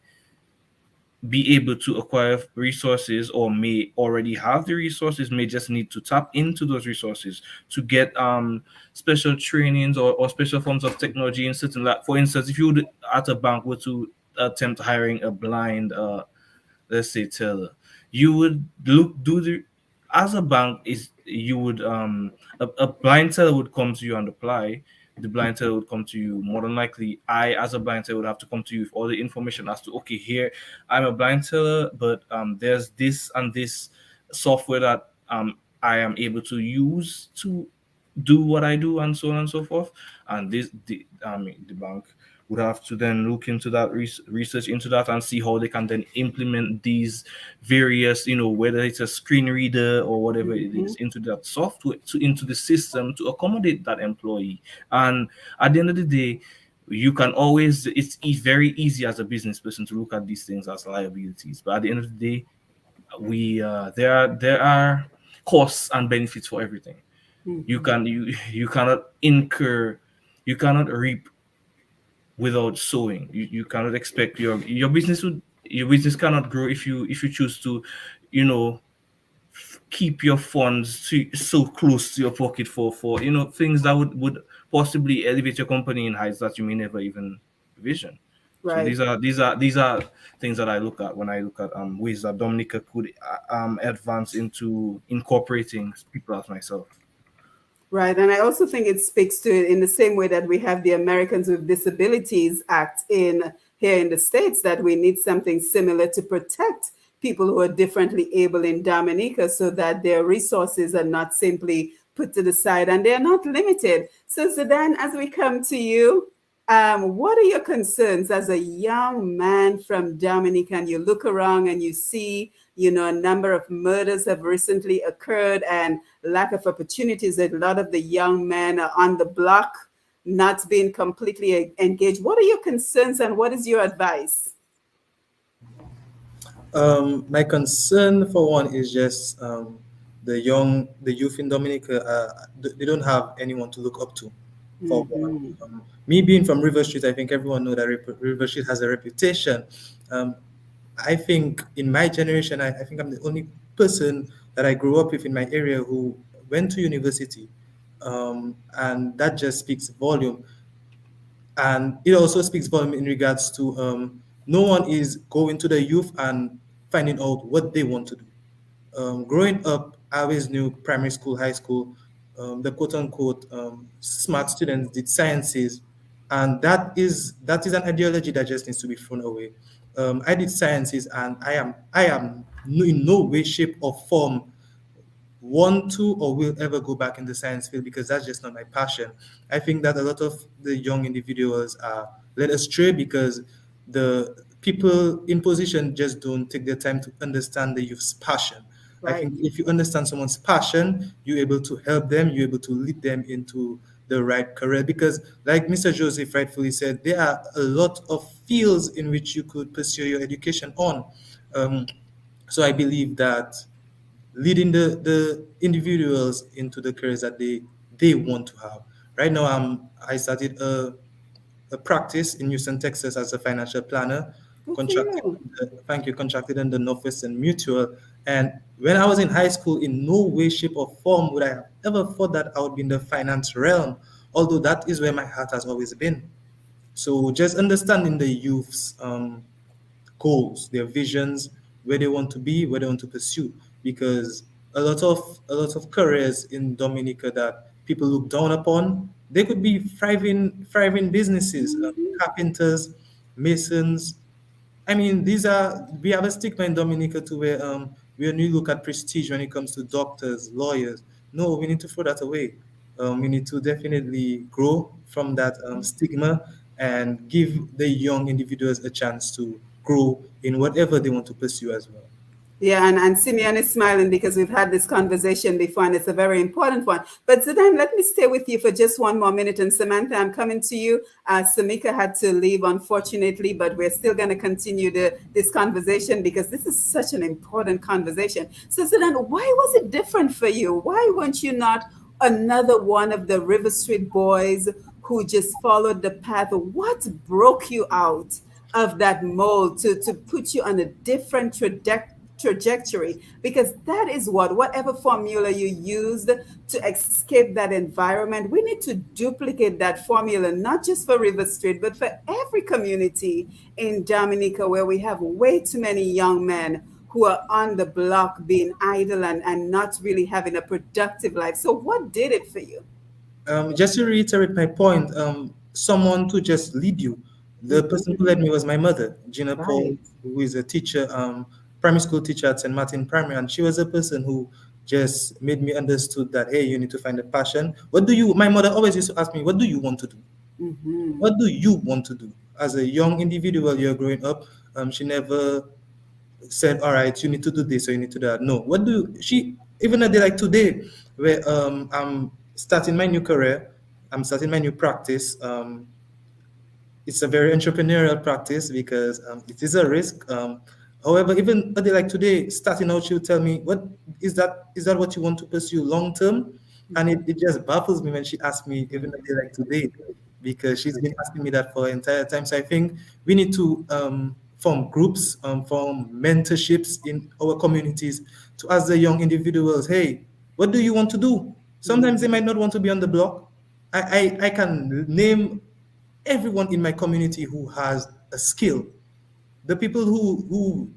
be able to acquire resources, or may already have the resources, may just need to tap into those resources to get special trainings, or special forms of technology in certain, like for instance, if you would at a bank were to attempt hiring a blind let's say teller, you would look do the, as a bank, is you would a blind seller would come to you and apply. The blind seller would come to you. More than likely, I as a blind seller would have to come to you with all the information as to, okay, here I'm a blind seller, but there's this and this software that I am able to use to do what I do, and so on and so forth. And the bank would have to then look into that, research into that, and see how they can then implement these various, whether it's a screen reader or whatever it is, into that software, into the system to accommodate that employee. And at the end of the day, you can always, very easy as a business person to look at these things as liabilities, but at the end of the day, we there are costs and benefits for everything. You cannot incur, you cannot reap without sowing. You cannot expect your business cannot grow if you choose to, you know keep your funds so close to your pocket for things that would possibly elevate your company in heights that you may never even vision. So Right. these are things that I look at when I look at ways that Dominica could advance into incorporating people as myself. Right. And I also think it speaks to it in the same way that we have the Americans with Disabilities Act in here in the States, that we need something similar to protect people who are differently able in Dominica so that their resources are not simply put to the side and they're not limited. So, Zidane, as we come to you, what are your concerns as a young man from Dominica, and you look around and you see, a number of murders have recently occurred and lack of opportunities that a lot of the young men are on the block, not being completely engaged. What are your concerns and what is your advice? My concern for one is just the youth in Dominica. They don't have anyone to look up to. For one, me being from River Street, I think everyone know that River Street has a reputation. I think in my generation, I think I'm the only person that I grew up with in my area who went to university, and that just speaks volume. And it also speaks volume in regards to no one is going to the youth and finding out what they want to do. Growing up, I always knew primary school, high school, the quote unquote smart students did sciences, and that is an ideology that just needs to be thrown away. I did sciences, and I am in no way, shape, or form want to or will ever go back in the science field because that's just not my passion. I think that a lot of the young individuals are led astray because the people in position just don't take the time to understand the youth's passion. I Right. think if you understand someone's passion, you're able to help them, you're able to lead them into the right career. Because, like Mr. Joseph rightfully said, there are a lot of fields in which you could pursue your education on. Um, so I believe that leading the individuals into the careers that they want to have. Right now, I started a practice in Houston, Texas, as a financial planner, Good for contracted. you. Thank you, contracted under Northwestern Mutual. And when I was in high school, in no way, shape, or form would I have ever thought that I would be in the finance realm. Although that is where my heart has always been. So just understanding the youth's goals, their visions, where they want to be, where they want to pursue. Because a lot of careers in Dominica that people look down upon, they could be thriving businesses, carpenters, masons. I mean, we have a stigma in Dominica to where when you look at prestige when it comes to doctors, lawyers, no, we need to throw that away. We need to definitely grow from that stigma and give the young individuals a chance to grow in whatever they want to pursue as well. Yeah, and Simeon is smiling because we've had this conversation before, and it's a very important one. But Zidane, let me stay with you for just one more minute. And Samantha, I'm coming to you. Samika had to leave, unfortunately, but we're still going to continue this conversation because this is such an important conversation. So, Zidane, why was it different for you? Why weren't you not another one of the River Street boys who just followed the path? What broke you out of that mold to put you on a different trajectory? Because that is whatever formula you used to escape that environment, we need to duplicate that formula, not just for River Street, but for every community in Dominica where we have way too many young men who are on the block being idle and not really having a productive life. So, what did it for you? Just to reiterate my point, someone to just lead you. The person who led me was my mother, Gina Paul, Right. who is a teacher, primary school teacher at St. Martin Primary, and she was a person who just made me understood that hey, you need to find a passion. What do you? My mother always used to ask me, "What do you want to do? Mm-hmm. What do you want to do?" As a young individual, you're growing up. She never said, "All right, you need to do this or you need to do that." No, what do she? Even a day like today, where I'm starting my new career, I'm starting my new practice. It's a very entrepreneurial practice because it is a risk. However, even a day like today, starting out, she'll tell me, "What is that? Is that what you want to pursue long term?" And it just baffles me when she asks me, even a day like today, because she's been asking me that for the entire time. So I think we need to form groups, form mentorships in our communities to ask the young individuals, "Hey, what do you want to do?" Sometimes they might not want to be on the block. I can name everyone in my community who has a skill, the people who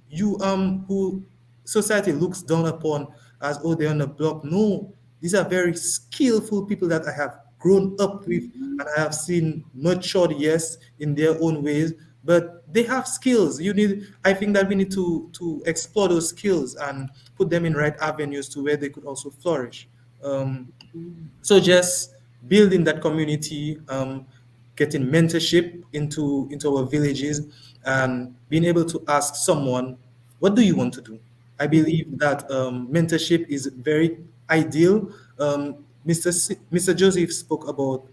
society looks down upon as oh they're on the block. No, these are very skillful people that I have grown up with and I have seen matured, yes, in their own ways, but they have skills. I think that we need to explore those skills and put them in right avenues to where they could also flourish. So just building that community, getting mentorship into our villages, and being able to ask someone, "What do you want to do?" I believe that mentorship is very ideal. Mr. Joseph spoke about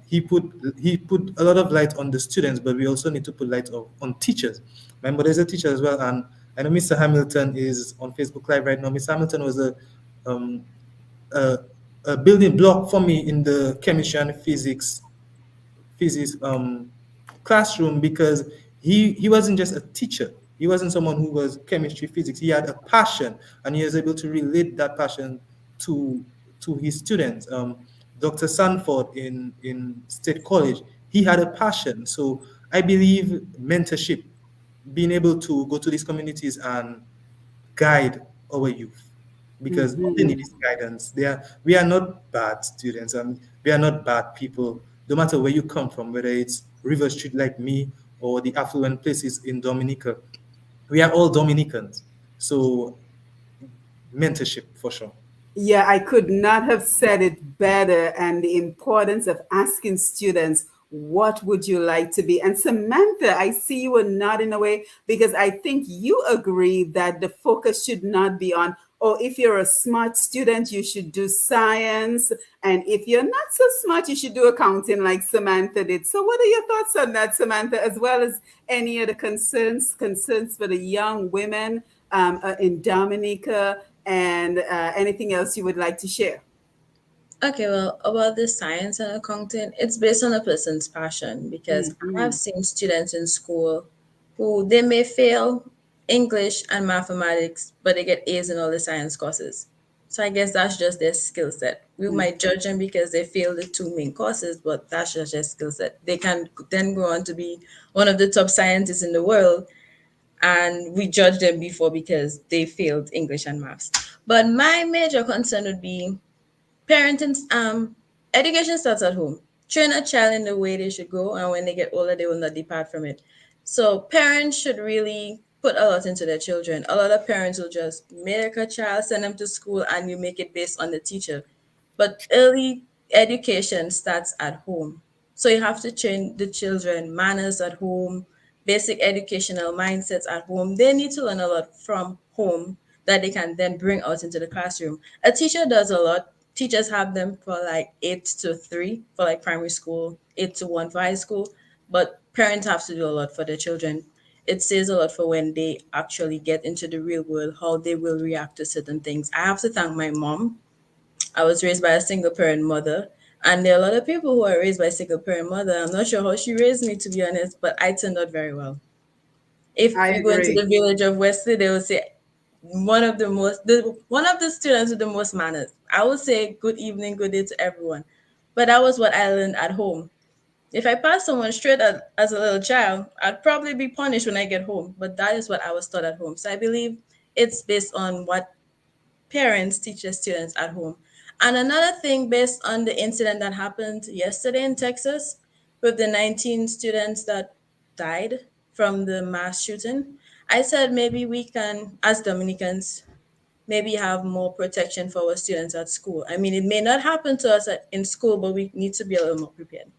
he put a lot of light on the students, but we also need to put light on teachers. My mother is a teacher as well, and I know Mr. Hamilton is on Facebook Live right now. Mr. Hamilton was um, a, a building block for me in the chemistry and physics classroom because he wasn't just a teacher. He wasn't someone who was chemistry, physics. He had a passion, and he was able to relate that passion to to his students. Dr. Sanford in State College, he had a passion. So I believe mentorship, being able to go to these communities and guide our youth because all they need is guidance. We are not bad students and we are not bad people. No matter where you come from, whether it's River Street like me or the affluent places in Dominica, we are all Dominicans. So mentorship for sure. Yeah, I could not have said it better. And the importance of asking students, what would you like to be? And Samantha, I see you were nodding away because I think you agree that the focus should not be on, oh, if you're a smart student, you should do science. And if you're not so smart, you should do accounting like Samantha did. So, what are your thoughts on that, Samantha, as well as any other concerns for the young women in Dominica? And anything else you would like to share? Okay, well, about the science and accounting, it's based on a person's passion because I have Mhm. seen students in school who they may fail English and mathematics, but they get A's in all the science courses. So I guess that's just their skill set. We might judge them because they failed the two main courses, but that's just their skill set. They can then go on to be one of the top scientists in the world, and we judge them before because they failed English and maths. But my major concern would be parenting. Education starts at home. Train a child in the way they should go, and when they get older, they will not depart from it. So parents should really put a lot into their children. A lot of parents will just make a child, send them to school, and you make it based on the teacher. But early education starts at home. So you have to train the children manners at home, basic educational mindsets at home. They need to learn a lot from home that they can then bring out into the classroom. A teacher does a lot. Teachers have them for like 8 to 3 for like primary school, 8 to 1 for high school. But parents have to do a lot for their children. It says a lot for when they actually get into the real world, how they will react to certain things. I have to thank my mom. I was raised by a single parent mother. And there are a lot of people who are raised by a single parent mother. I'm not sure how she raised me, to be honest, but I turned out very well. If I you go into agree. the village of Wesley, they will say one of the students with the most manners. I would say good evening, good day to everyone. But that was what I learned at home. If I pass someone straight as a little child, I'd probably be punished when I get home. But that is what I was taught at home. So I believe it's based on what parents teach their students at home. And another thing, based on the incident that happened yesterday in Texas with the 19 students that died from the mass shooting, I said maybe we can, as Dominicans, maybe have more protection for our students at school. I mean, it may not happen to us in school, but we need to be a little more prepared.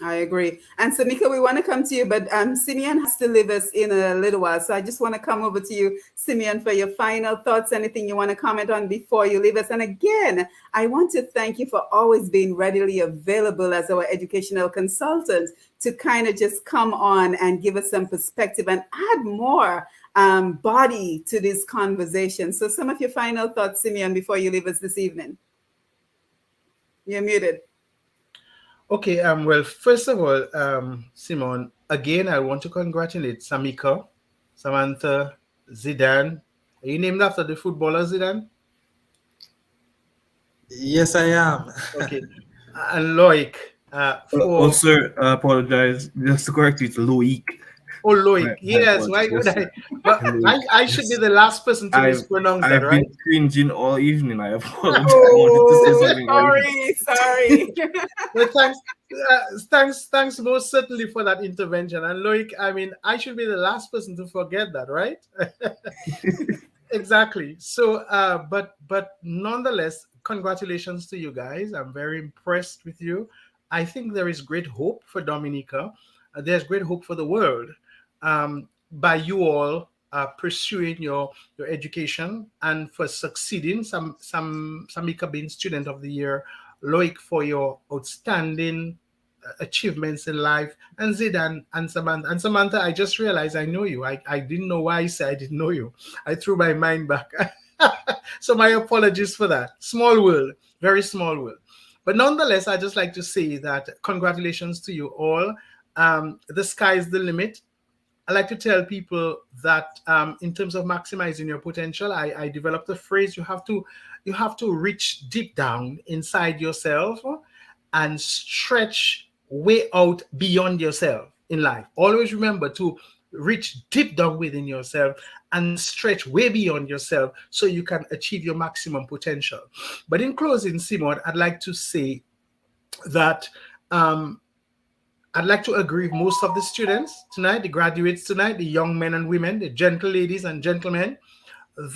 I agree. And Samika, we want to come to you, but Simeon has to leave us in a little while. So I just want to come over to you, Simeon, for your final thoughts, anything you want to comment on before you leave us. And again, I want to thank you for always being readily available as our educational consultant to kind of just come on and give us some perspective and add more body to this conversation. So some of your final thoughts, Simeon, before you leave us this evening. You're muted. Okay, well, first of all, Simone, again, I want to congratulate Samika, Samantha, Zidane. Are you named after the footballer Zidane? Yes, I am. Okay. And Loik, Also, apologize. Just to correct you, it's Loik. Oh, Loik. My Yes, why apologies. would Yes, I? But I should be the last person to mispronounce that, I've right? been cringing all evening. I apologize. I wanted to say Oh, something earlier. sorry. Well, thanks most certainly for that intervention. And Loik, I mean, I should be the last person to forget that, right? Exactly. So, but nonetheless, congratulations to you guys. I'm very impressed with you. I think there is great hope for Dominica. There's great hope for the world by you all pursuing your education and for succeeding. Samika being Student of the Year, Loik for your outstanding achievements in life, and Zidane and Samantha. And Samantha, I just realized I know you. I didn't know why I said I didn't know you. I threw my mind back. So my apologies for that. Small world, very small world. But nonetheless, I just like to say that congratulations to you all. The sky is the limit. I like to tell people that in terms of maximizing your potential, I developed a phrase: you have to reach deep down inside yourself and stretch way out beyond yourself in life. Always remember to reach deep down within yourself and stretch way beyond yourself so you can achieve your maximum potential. But in closing, Simone, I'd like to say that I'd like to agree with most of the students tonight, the graduates tonight, the young men and women, the gentle ladies and gentlemen,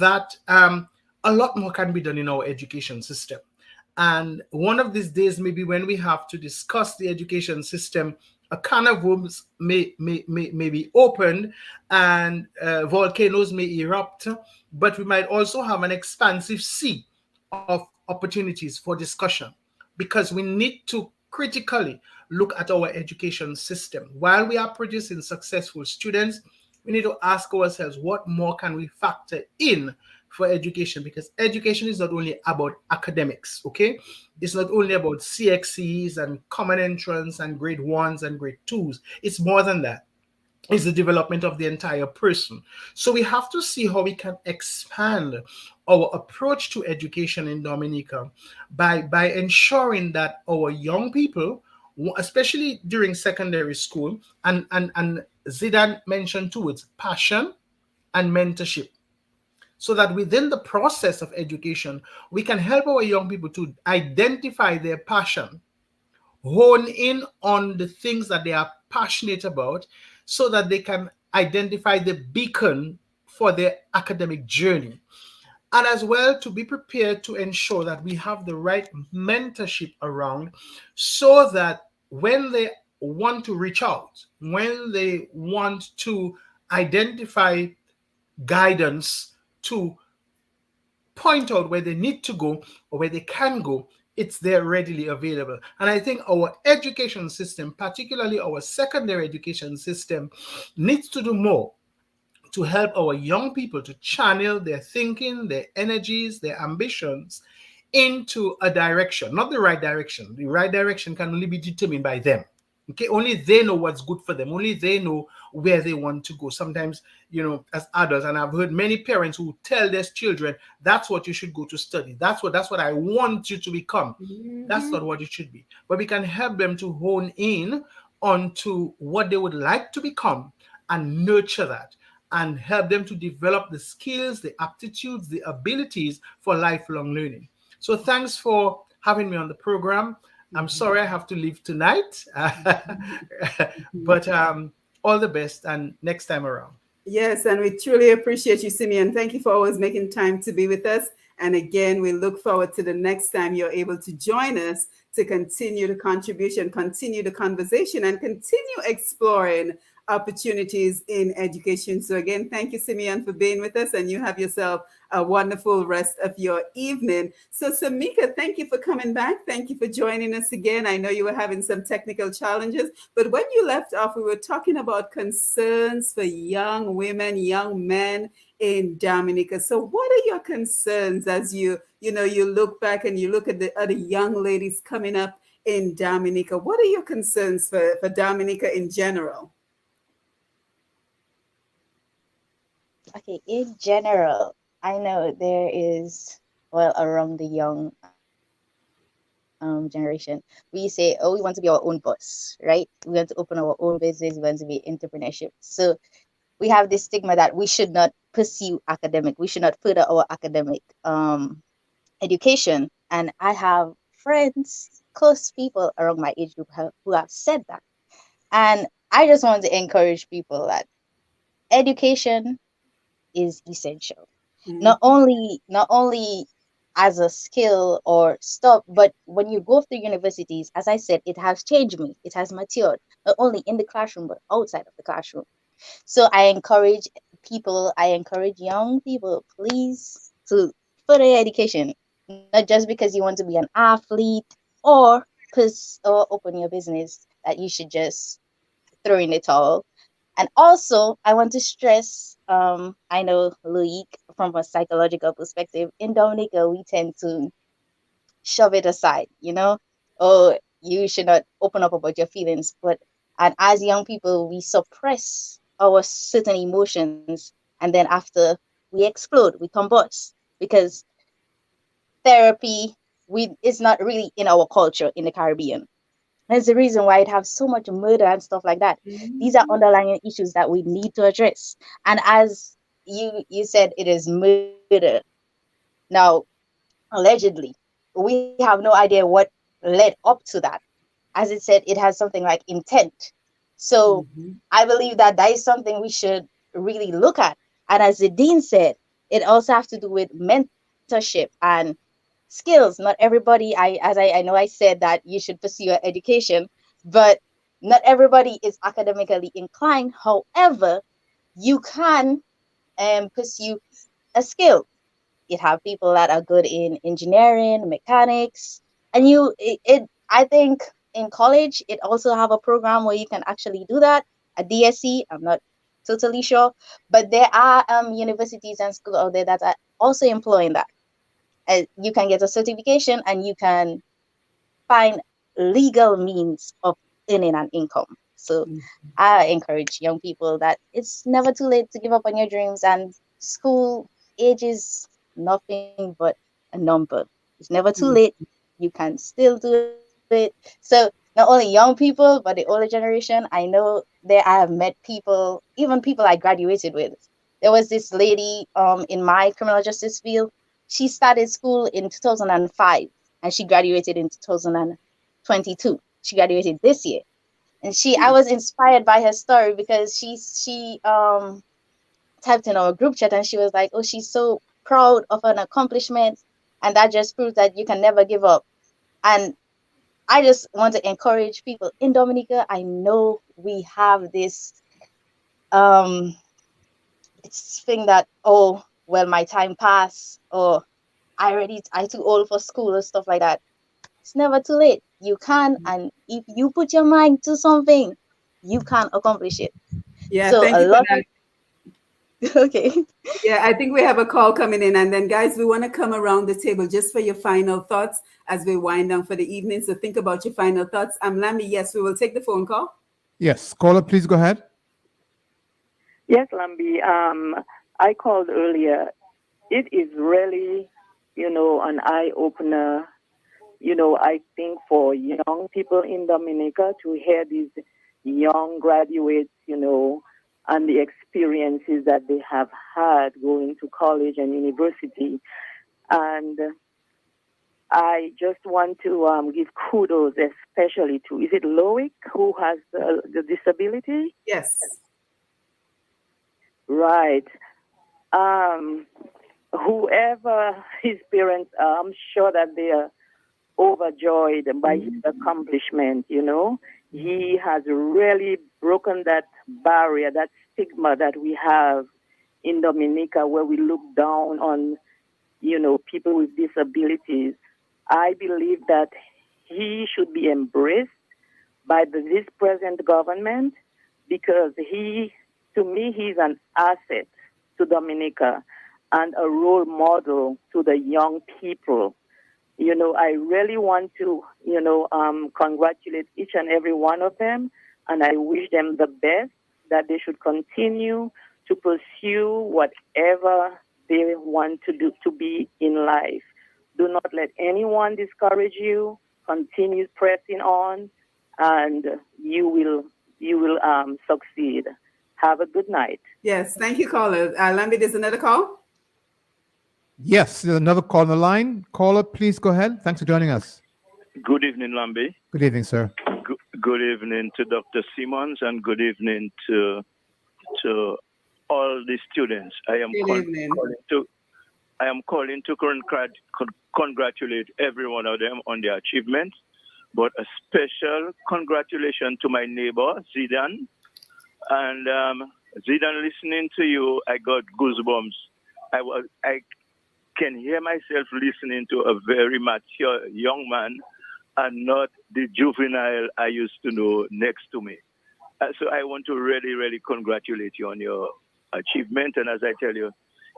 that a lot more can be done in our education system. And one of these days, maybe when we have to discuss the education system, a can of worms may be opened and volcanoes may erupt, but we might also have an expansive sea of opportunities for discussion, because we need to critically look at our education system. While we are producing successful students, we need to ask ourselves, what more can we factor in for education? Because education is not only about academics, okay? It's not only about CXCs and common entrance and grade ones and grade twos. It's more than that. It's the development of the entire person. So we have to see how we can expand our approach to education in Dominica by ensuring that our young people, especially during secondary school, and Zidane mentioned two words: passion and mentorship, so that within the process of education, we can help our young people to identify their passion, hone in on the things that they are passionate about, so that they can identify the beacon for their academic journey. And as well, to be prepared to ensure that we have the right mentorship around, so that when they want to reach out, when they want to identify guidance to point out where they need to go or where they can go, it's there readily available. And I think our education system, particularly our secondary education system, needs to do more to help our young people to channel their thinking, their energies, their ambitions into a direction, not the right direction. The right direction can only be determined by them. Okay, only they know what's good for them. Only they know where they want to go. Sometimes, as adults, and I've heard many parents who tell their children, "That's what you should go to study. That's what I want you to become." That's not what it should be. But we can help them to hone in onto what they would like to become and nurture that and help them to develop the skills, the aptitudes, the abilities for lifelong learning. So thanks for having me on the program. I'm sorry I have to leave tonight, but all the best and next time around. Yes, and we truly appreciate you, Simeon. Thank you for always making time to be with us. And again, we look forward to the next time you're able to join us to continue the contribution, continue the conversation, and continue exploring opportunities in education. So again, thank you, Simeon, for being with us, and you have yourself a wonderful rest of your evening. So Samika, thank you for coming back. Thank you for joining us again. I know you were having some technical challenges, but when you left off, we were talking about concerns for young women, young men in Dominica. So what are your concerns as you look back and you look at the other young ladies coming up in Dominica? What are your concerns for Dominica in general? Okay, in general, I know there is, well, around the young generation, we say, oh, we want to be our own boss, right? We want to open our own business, we want to be entrepreneurship. So we have this stigma that we should not pursue academic, we should not further our academic education. And I have friends, close people around my age group who have said that. And I just want to encourage people that education is essential. Not only as a skill or stuff, but when you go through universities, as I said, it has changed me. It has matured, not only in the classroom, but outside of the classroom. So I encourage young people, please, to further your education, not just because you want to be an athlete or or open your business, that you should just throw in the towel. And also, I want to stress, I know, Loik, from a psychological perspective, in Dominica, we tend to shove it aside, oh, you should not open up about your feelings. And as young people, we suppress our certain emotions, and then after we explode, we combust, because therapy, is not really in our culture in the Caribbean. That's the reason why it has so much murder and stuff like that. These are underlying issues that we need to address. And as you said, it is murder. Now, allegedly, we have no idea what led up to that. As it said, it has something like intent. So I believe that that is something we should really look at. And as the dean said, it also has to do with mentorship and skills. Not everybody, I know I said that you should pursue your education, but not everybody is academically inclined. However, you can pursue a skill. It have people that are good in engineering, mechanics, and I think in college it also have a program where you can actually do that. A DSC, I'm not totally sure, but there are universities and schools out there that are also employing that. You can get a certification and you can find legal means of earning an income. So I encourage young people that it's never too late to give up on your dreams, and school age is nothing but a number. It's never too late. You can still do it. So not only young people, but the older generation, I know I have met people, even people I graduated with. There was this lady in my criminal justice field. She started school in 2005 and she graduated in 2022. She graduated this year. And I was inspired by her story because she typed in our group chat and she was like, oh, she's so proud of an accomplishment. And that just proves that you can never give up. And I just want to encourage people in Dominica. I know we have this it's thing that, oh, well, my time passed, or I too old for school or stuff like that. It's never too late. You can, and if you put your mind to something, you can accomplish it. Yeah, So thank a you for lot that. of Okay. Yeah, I think we have a call coming in. And then, guys, we want to come around the table just for your final thoughts as we wind down for the evening. So think about your final thoughts. Lammy, yes, we will take the phone call. Yes, caller, please go ahead. Yes, Lambi. I called earlier. It is really, an eye opener. I think for young people in Dominica to hear these young graduates, and the experiences that they have had going to college and university. And I just want to give kudos, especially to, is it Loik who has the disability? Yes. Right. Um, Whoever his parents are, I'm sure that they are overjoyed by his accomplishment. He has really broken that barrier, that stigma that we have in Dominica where we look down on, people with disabilities. I believe that he should be embraced by this present government because to me, he's an asset to Dominica and a role model to the young people. I really want to, congratulate each and every one of them, and I wish them the best, that they should continue to pursue whatever they want to do to be in life. Do not let anyone discourage you. Continue pressing on, and you will succeed. Have a good night. Yes. Thank you, caller. Lammy, there's another call. Yes, there's another call on the line. Caller, please go ahead. Thanks for joining us. Good evening, Lambi. Good evening, sir. Good evening to Dr. Simons, and good evening to all the students. Good evening. Calling to congratulate every one of them on their achievements, but a special congratulations to my neighbor Zidane. And Zidane, listening to you, I got goosebumps. I can hear myself listening to a very mature young man and not the juvenile I used to know next to me. So I want to really, really congratulate you on your achievement. And as I tell you,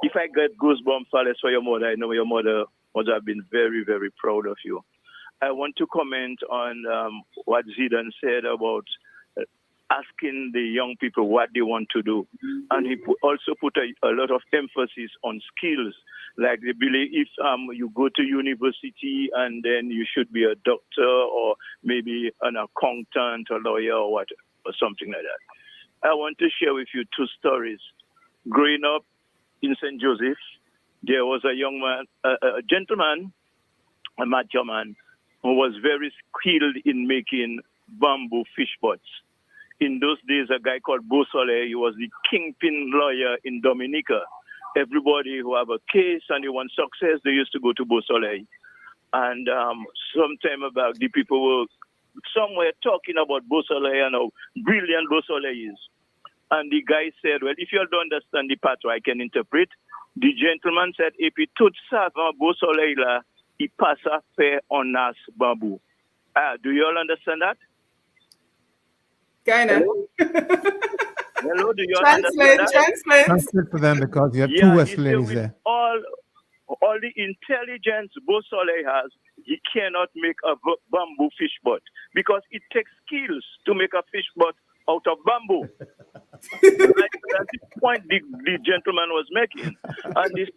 if I get goosebumps, Alice, for your mother, I know your mother must have been very, very proud of you. I want to comment on what Zidane said about asking the young people what they want to do. And he also put a lot of emphasis on skills. Like they believe if you go to university and then you should be a doctor or maybe an accountant or lawyer or what, or something like that. I want to share with you two stories. Growing up in St. Joseph, there was a young man, a gentleman, a Mathieu man, who was very skilled in making bamboo fish pots. In those days, a guy called Beausoleil, he was the kingpin lawyer in Dominica. Everybody who have a case and they want success, they used to go to Beausoleil. And some time back, the people were somewhere talking about Beausoleil and how brilliant Beausoleil is. And the guy said, well, if you don't understand the part I can interpret, the gentleman said, if he tout savant Beausoleil là, he passe à faire en as bamboo. Do you all understand that? Kind of. Hello, do you all understand that? Translate for them because you have two Yeah, West he said ladies with there. all the intelligence Beausoleil has, he cannot make a bamboo fish pot because it takes skills to make a fish pot out of bamboo. That's the point the gentleman was making. And, this,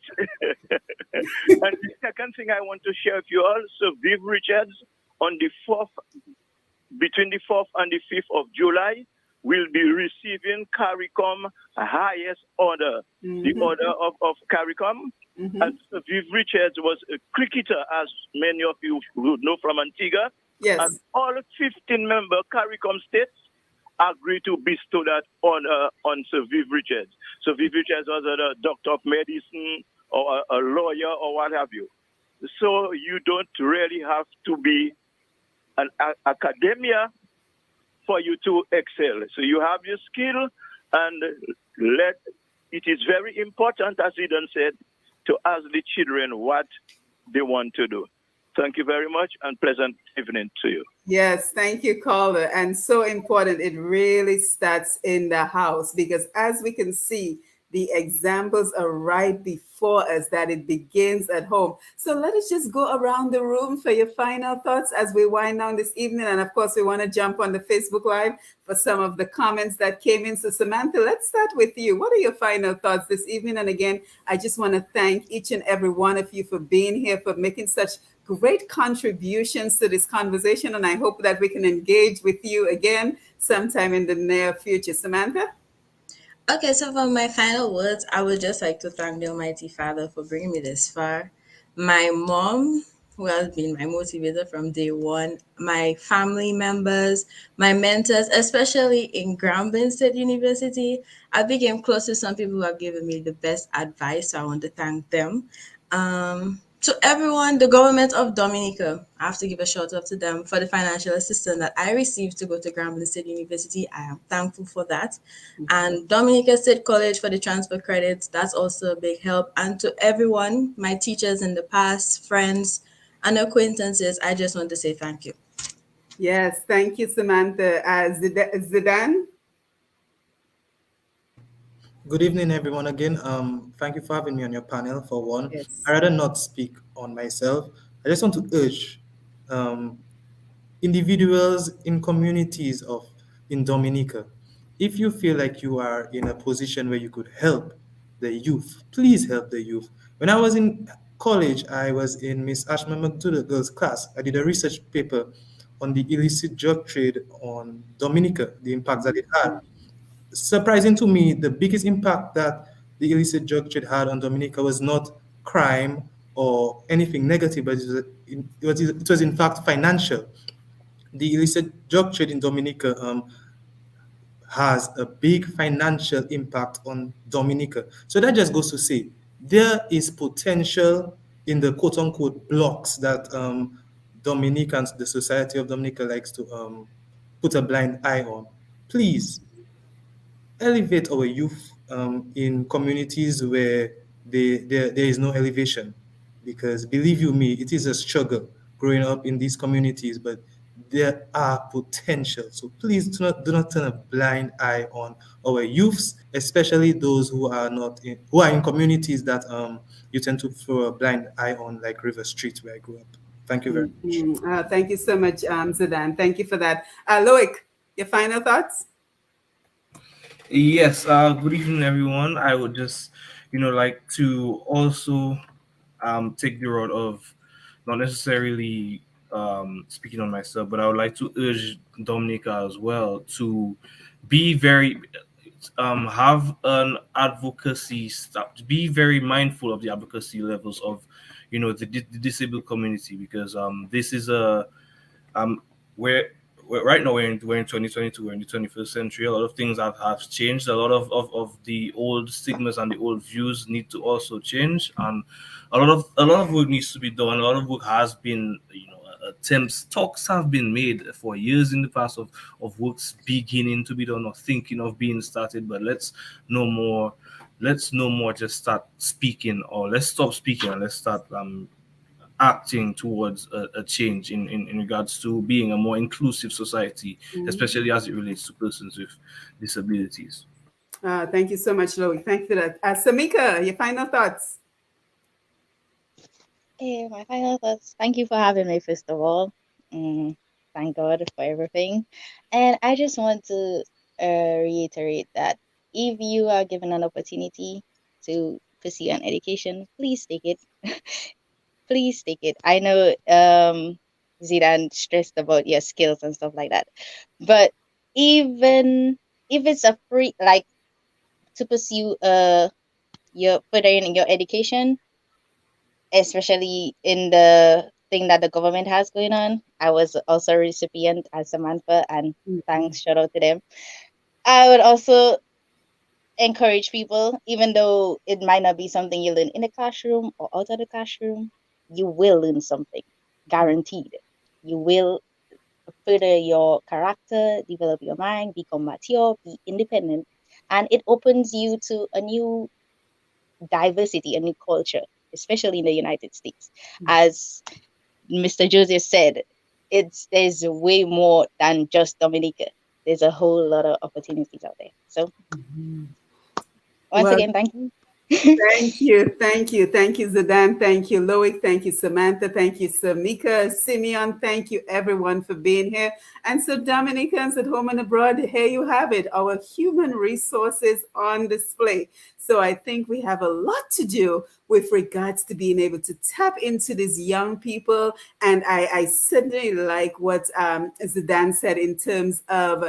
and the second thing I want to share with you all, so Viv Richards on the 4th, between the 4th and the 5th of July, will be receiving CARICOM highest order, the order of CARICOM. And Viv Richards was a cricketer, as many of you would know from Antigua. Yes. And all 15-member CARICOM states agreed to bestow that honor on Sir Viv Richards. So Viv Richards was a doctor of medicine or a lawyer or what have you. So you don't really have to be an academia for you to excel. So you have your skill, and it is very important, as Zidane said, to ask the children what they want to do. Thank you very much, and pleasant evening to you. Yes, thank you, caller. And so important, it really starts in the house because as we can see, The examples are right before us that it begins at home. So let us just go around the room for your final thoughts as we wind down this evening. And of course, we want to jump on the Facebook Live for some of the comments that came in. So Samantha, let's start with you. What are your final thoughts this evening? And again, I just want to thank each and every one of you for being here, for making such great contributions to this conversation. And I hope that we can engage with you again sometime in the near future. Samantha? Okay, so for my final words, I would just like to thank the Almighty Father for bringing me this far. My mom, who has been my motivator from day one, my family members, my mentors, especially in Grambling State University. I became close to some people who have given me the best advice, so I want to thank them. To everyone, the government of Dominica, I have to give a shout out to them for the financial assistance that I received to go to Grambling State University. I am thankful for that. And Dominica State College for the transfer credits, that's also a big help. And to everyone, my teachers in the past, friends, and acquaintances, I just want to say thank you. Yes, thank you, Samantha. Zidane? Good evening, everyone. Again, thank you for having me on your panel. For one, Yes. I rather not speak on myself. I just want to urge um, individuals in communities of in Dominica, if you feel like you are in a position where you could help the youth, please help the youth. When I was in college, I was in Miss Ashma McDougall girls class. I did a research paper on the illicit drug trade on Dominica, the impact that it had. Surprising to me, the biggest impact that the illicit drug trade had on Dominica was not crime or anything negative, but it was in fact financial. The illicit drug trade in Dominica has a big financial impact on Dominica. So that just goes to say there is potential in the quote unquote blocks that Dominicans, the Society of Dominica likes to put a blind eye on. Please elevate our youth in communities where there is no elevation. Because believe you me, it is a struggle growing up in these communities, but there are potential. So please do not turn a blind eye on our youths, especially those who are not in who are in communities that you tend to throw a blind eye on, like River Street, where I grew up. Thank you very much. Thank you so much, Zidane. Thank you for that. Loik, your final thoughts? Yes, good evening, everyone. I would just, like to also take the road of not necessarily speaking on myself, but I would like to urge Dominica as well to be very have an advocacy stop, be very mindful of the advocacy levels of the disabled community, because this is a we're, right now we're in 2022, we're in the 21st century. A lot of things have changed. A lot of the old stigmas and the old views need to also change, and a lot of work needs to be done. A lot of work has been, attempts, talks have been made for years in the past of works beginning to be done or thinking of being started. But let's no more just start speaking, or let's stop speaking and let's start acting towards a change in regards to being a more inclusive society, especially as it relates to persons with disabilities. Thank you so much, Loik. Thank you for that. Samika, your final thoughts? Okay, my final thoughts. Thank you for having me, first of all. Thank God for everything. And I just want to reiterate that if you are given an opportunity to pursue an education, please take it. Please take it. I know Zidane stressed about your skills and stuff like that. But even if it's a free, like, to pursue your further in your education, especially in the thing that the government has going on. I was also a recipient as Samantha, and thanks, shout out to them. I would also encourage people, even though it might not be something you learn in the classroom or out of the classroom, you will learn something, guaranteed. You will further your character, develop your mind, become mature, be independent, and it opens you to a new diversity, a new culture, especially in the United States. As Mr. Joseph said, there's way more than just Dominica. There's a whole lot of opportunities out there. So Once Well, again, thank you. thank you, thank you, Zidane, thank you, Loik, thank you, Samantha, thank you, Samika, Simeon, thank you, everyone, for being here. And so, Dominicans at home and abroad, here you have it, our human resources on display. So, I think we have a lot to do with regards to being able to tap into these young people. And I certainly like what Zidane said in terms of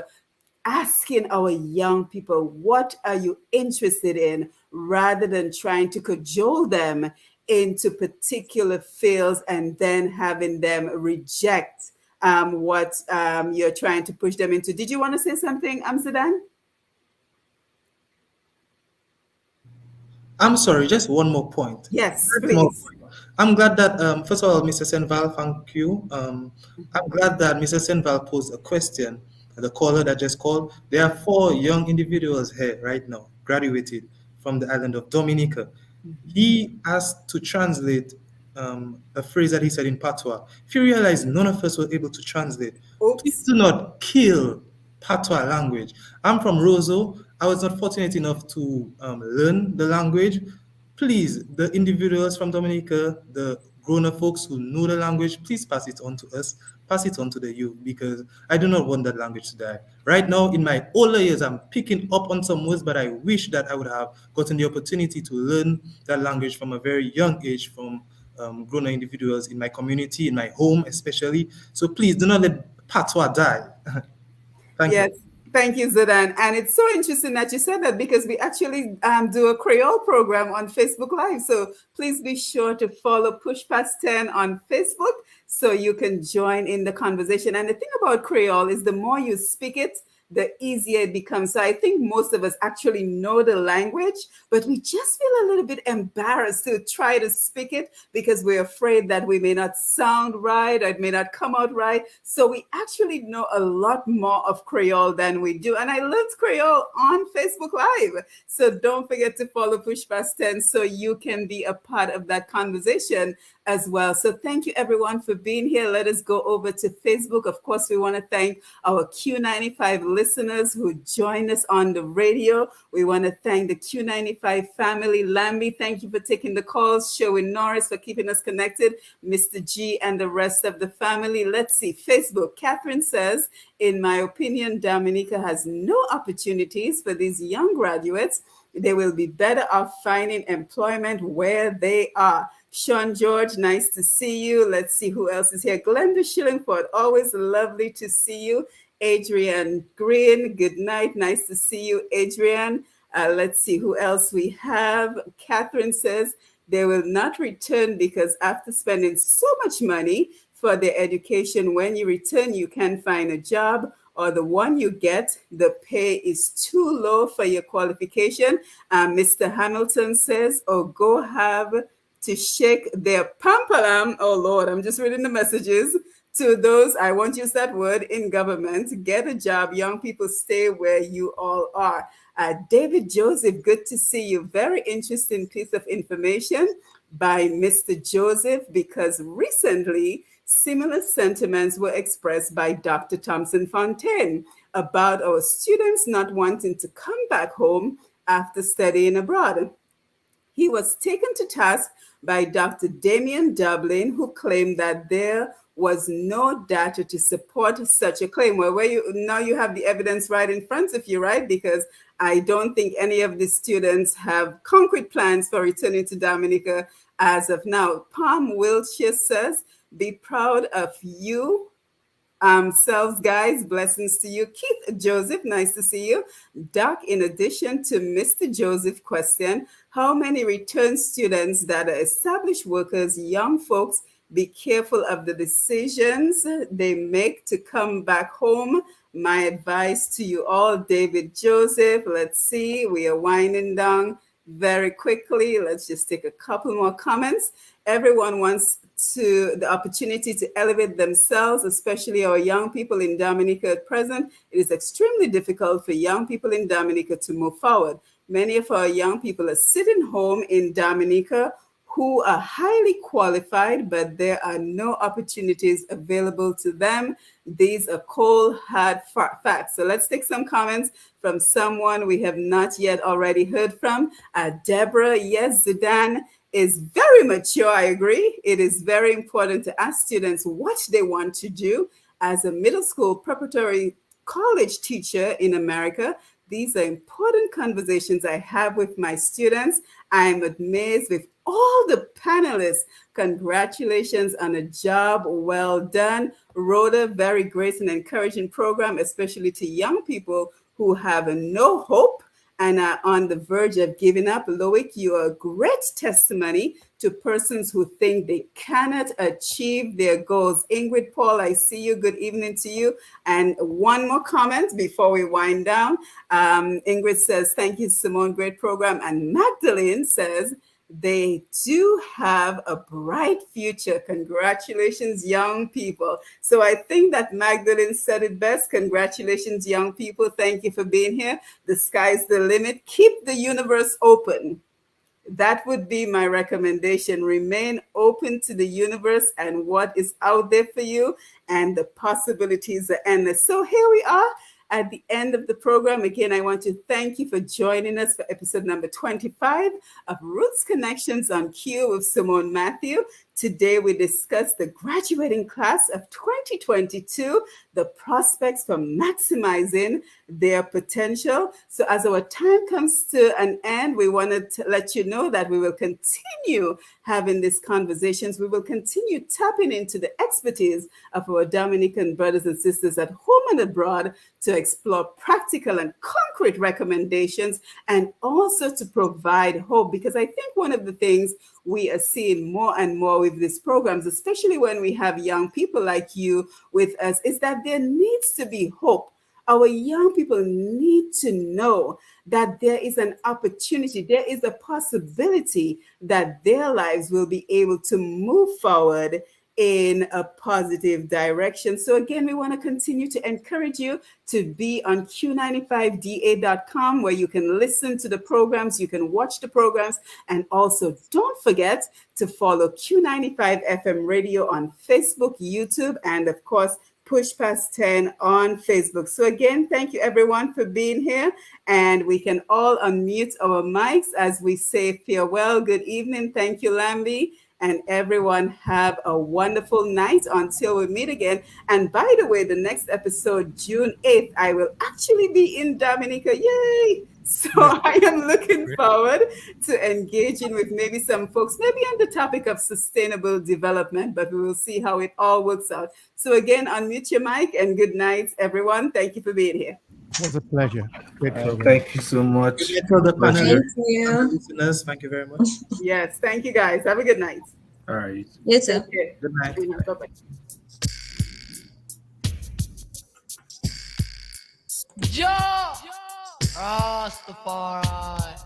asking our young people, what are you interested in, rather than trying to cajole them into particular fields and then having them reject what you're trying to push them into. Did you want to say something, Amsterdam? I'm sorry, just one more point. Yes, Very small please. point. I'm glad that, first of all, Mr. Senval, thank you. I'm glad that Mr. Senval posed a question, the caller that just called. There are 4 young individuals here right now, graduated from the island of Dominica. He asked to translate a phrase that he said in Patois. If you realize none of us were able to translate, please Oops. do not kill Patois language. I'm from Roseau. I was not fortunate enough to learn the language. Please, the individuals from Dominica, the grown-up folks who know the language, please pass it on to us, pass it on to the youth, because I do not want that language to die. Right now, in my older years, I'm picking up on some words, but I wish that I would have gotten the opportunity to learn that language from a very young age from grown individuals in my community, in my home especially. So please do not let patois die. Thank you. Yes, thank you, Zidane. And it's so interesting that you said that, because we actually do a Creole program on Facebook Live. So please be sure to follow Push Past 10 on Facebook so you can join in the conversation. And the thing about Creole is the more you speak it, the easier it becomes. So I think most of us actually know the language, but we just feel a little bit embarrassed to try to speak it because we're afraid that we may not sound right or it may not come out right. So we actually know a lot more of Creole than we do. And I learned Creole on Facebook Live. So don't forget to follow Push Past 10 so you can be a part of that conversation as well. So thank you everyone for being here. Let us go over to Facebook. Of course, we want to thank our Q95 listeners who join us on the radio. We want to thank the Q95 family. Lamby, thank you for taking the calls. Sherwin Norris for keeping us connected. Mr. G and the rest of the family. Let's see. Facebook. Catherine says, in my opinion, Dominica has no opportunities for these young graduates. They will be better off finding employment where they are. Sean George, nice to see you. Let's see who else is here. Glenda Shillingford, always lovely to see you. Adrian Green, good night. Nice to see you, Adrian. Let's see who else we have. Catherine says they will not return because after spending so much money for their education, when you return, you can't find a job, or the one you get, the pay is too low for your qualification. Mr. Hamilton says, oh, go have to shake their pampalam. Oh, Lord, I'm just reading the messages. To those, I won't use that word, in government, get a job. Young people, stay where you all are. David Joseph, good to see you. Very interesting piece of information by Mr. Joseph, because recently similar sentiments were expressed by Dr. Thompson Fontaine about our students not wanting to come back home after studying abroad. He was taken to task by Dr. Damian Dublin, who claimed that there was no data to support such a claim. Well, now you have the evidence right in front of you, right? Because I don't think any of the students have concrete plans for returning to Dominica as of now. Palm Wiltshire says, be proud of you selves, guys. Blessings to you. Keith Joseph, nice to see you. Doc, in addition to Mr. Joseph question, how many return students that are established workers, young folks, be careful of the decisions they make to come back home. My advice to you all, David Joseph. Let's see, we are winding down very quickly. Let's just take a couple more comments. Everyone wants the opportunity to elevate themselves, especially our young people in Dominica at present. It is extremely difficult for young people in Dominica to move forward. Many of our young people are sitting home in Dominica who are highly qualified, but there are no opportunities available to them. These are cold, hard facts. So let's take some comments from someone we have not yet already heard from. Deborah, yes, Zidane is very mature. I agree. It is very important to ask students what they want to do. As a middle school preparatory college teacher in America, these are important conversations I have with my students. I'm amazed with all the panelists. Congratulations on a job well done. Rhoda, very great and encouraging program, especially to young people who have no hope and are on the verge of giving up. Loik, you are a great testimony to persons who think they cannot achieve their goals. Ingrid Paul, I see you. Good evening to you. And one more comment before we wind down. Ingrid says, thank you, Simone, great program. And Magdalene says, they do have a bright future. Congratulations, young people. So I think that Magdalene said it best. Congratulations, young people. Thank you for being here. The sky's the limit. Keep the universe open. That would be my recommendation. Remain open to the universe and what is out there for you, and the possibilities are endless. So here we are at the end of the program. Again, I want to thank you for joining us for episode number 25 of Roots Connections on Q with Simone Mathieu. Today, we discussed the graduating class of 2022, the prospects for maximizing their potential. So as our time comes to an end, we wanted to let you know that we will continue having these conversations. We will continue tapping into the expertise of our Dominican brothers and sisters at home and abroad to explore practical and concrete recommendations and also to provide hope. Because I think one of the things we are seeing more and more with these programs, especially when we have young people like you with us, is that there needs to be hope. Our young people need to know that there is an opportunity, there is a possibility that their lives will be able to move forward in a positive direction. So again, we want to continue to encourage you to be on q95da.com, where you can listen to the programs, you can watch the programs, and also don't forget to follow Q95 FM Radio on Facebook, YouTube, and of course, Push Past 10 on Facebook. So again, thank you everyone for being here, and we can all unmute our mics as we say farewell. Good evening. Thank you, Lambi. And everyone have a wonderful night until we meet again. And by the way, the next episode, June 8th, I will actually be in Dominica. Yay! So I am looking forward to engaging with maybe some folks, maybe on the topic of sustainable development, but we will see how it all works out. So again, unmute your mic and good night, everyone. Thank you for being here. It was a pleasure. Great program. Thank you so much. For the panel, Thank you. listeners, thank you very much. Yes, thank you guys. Have a good night. All right. You too. Okay. Good night. Bye-bye. Joe! Rastafari.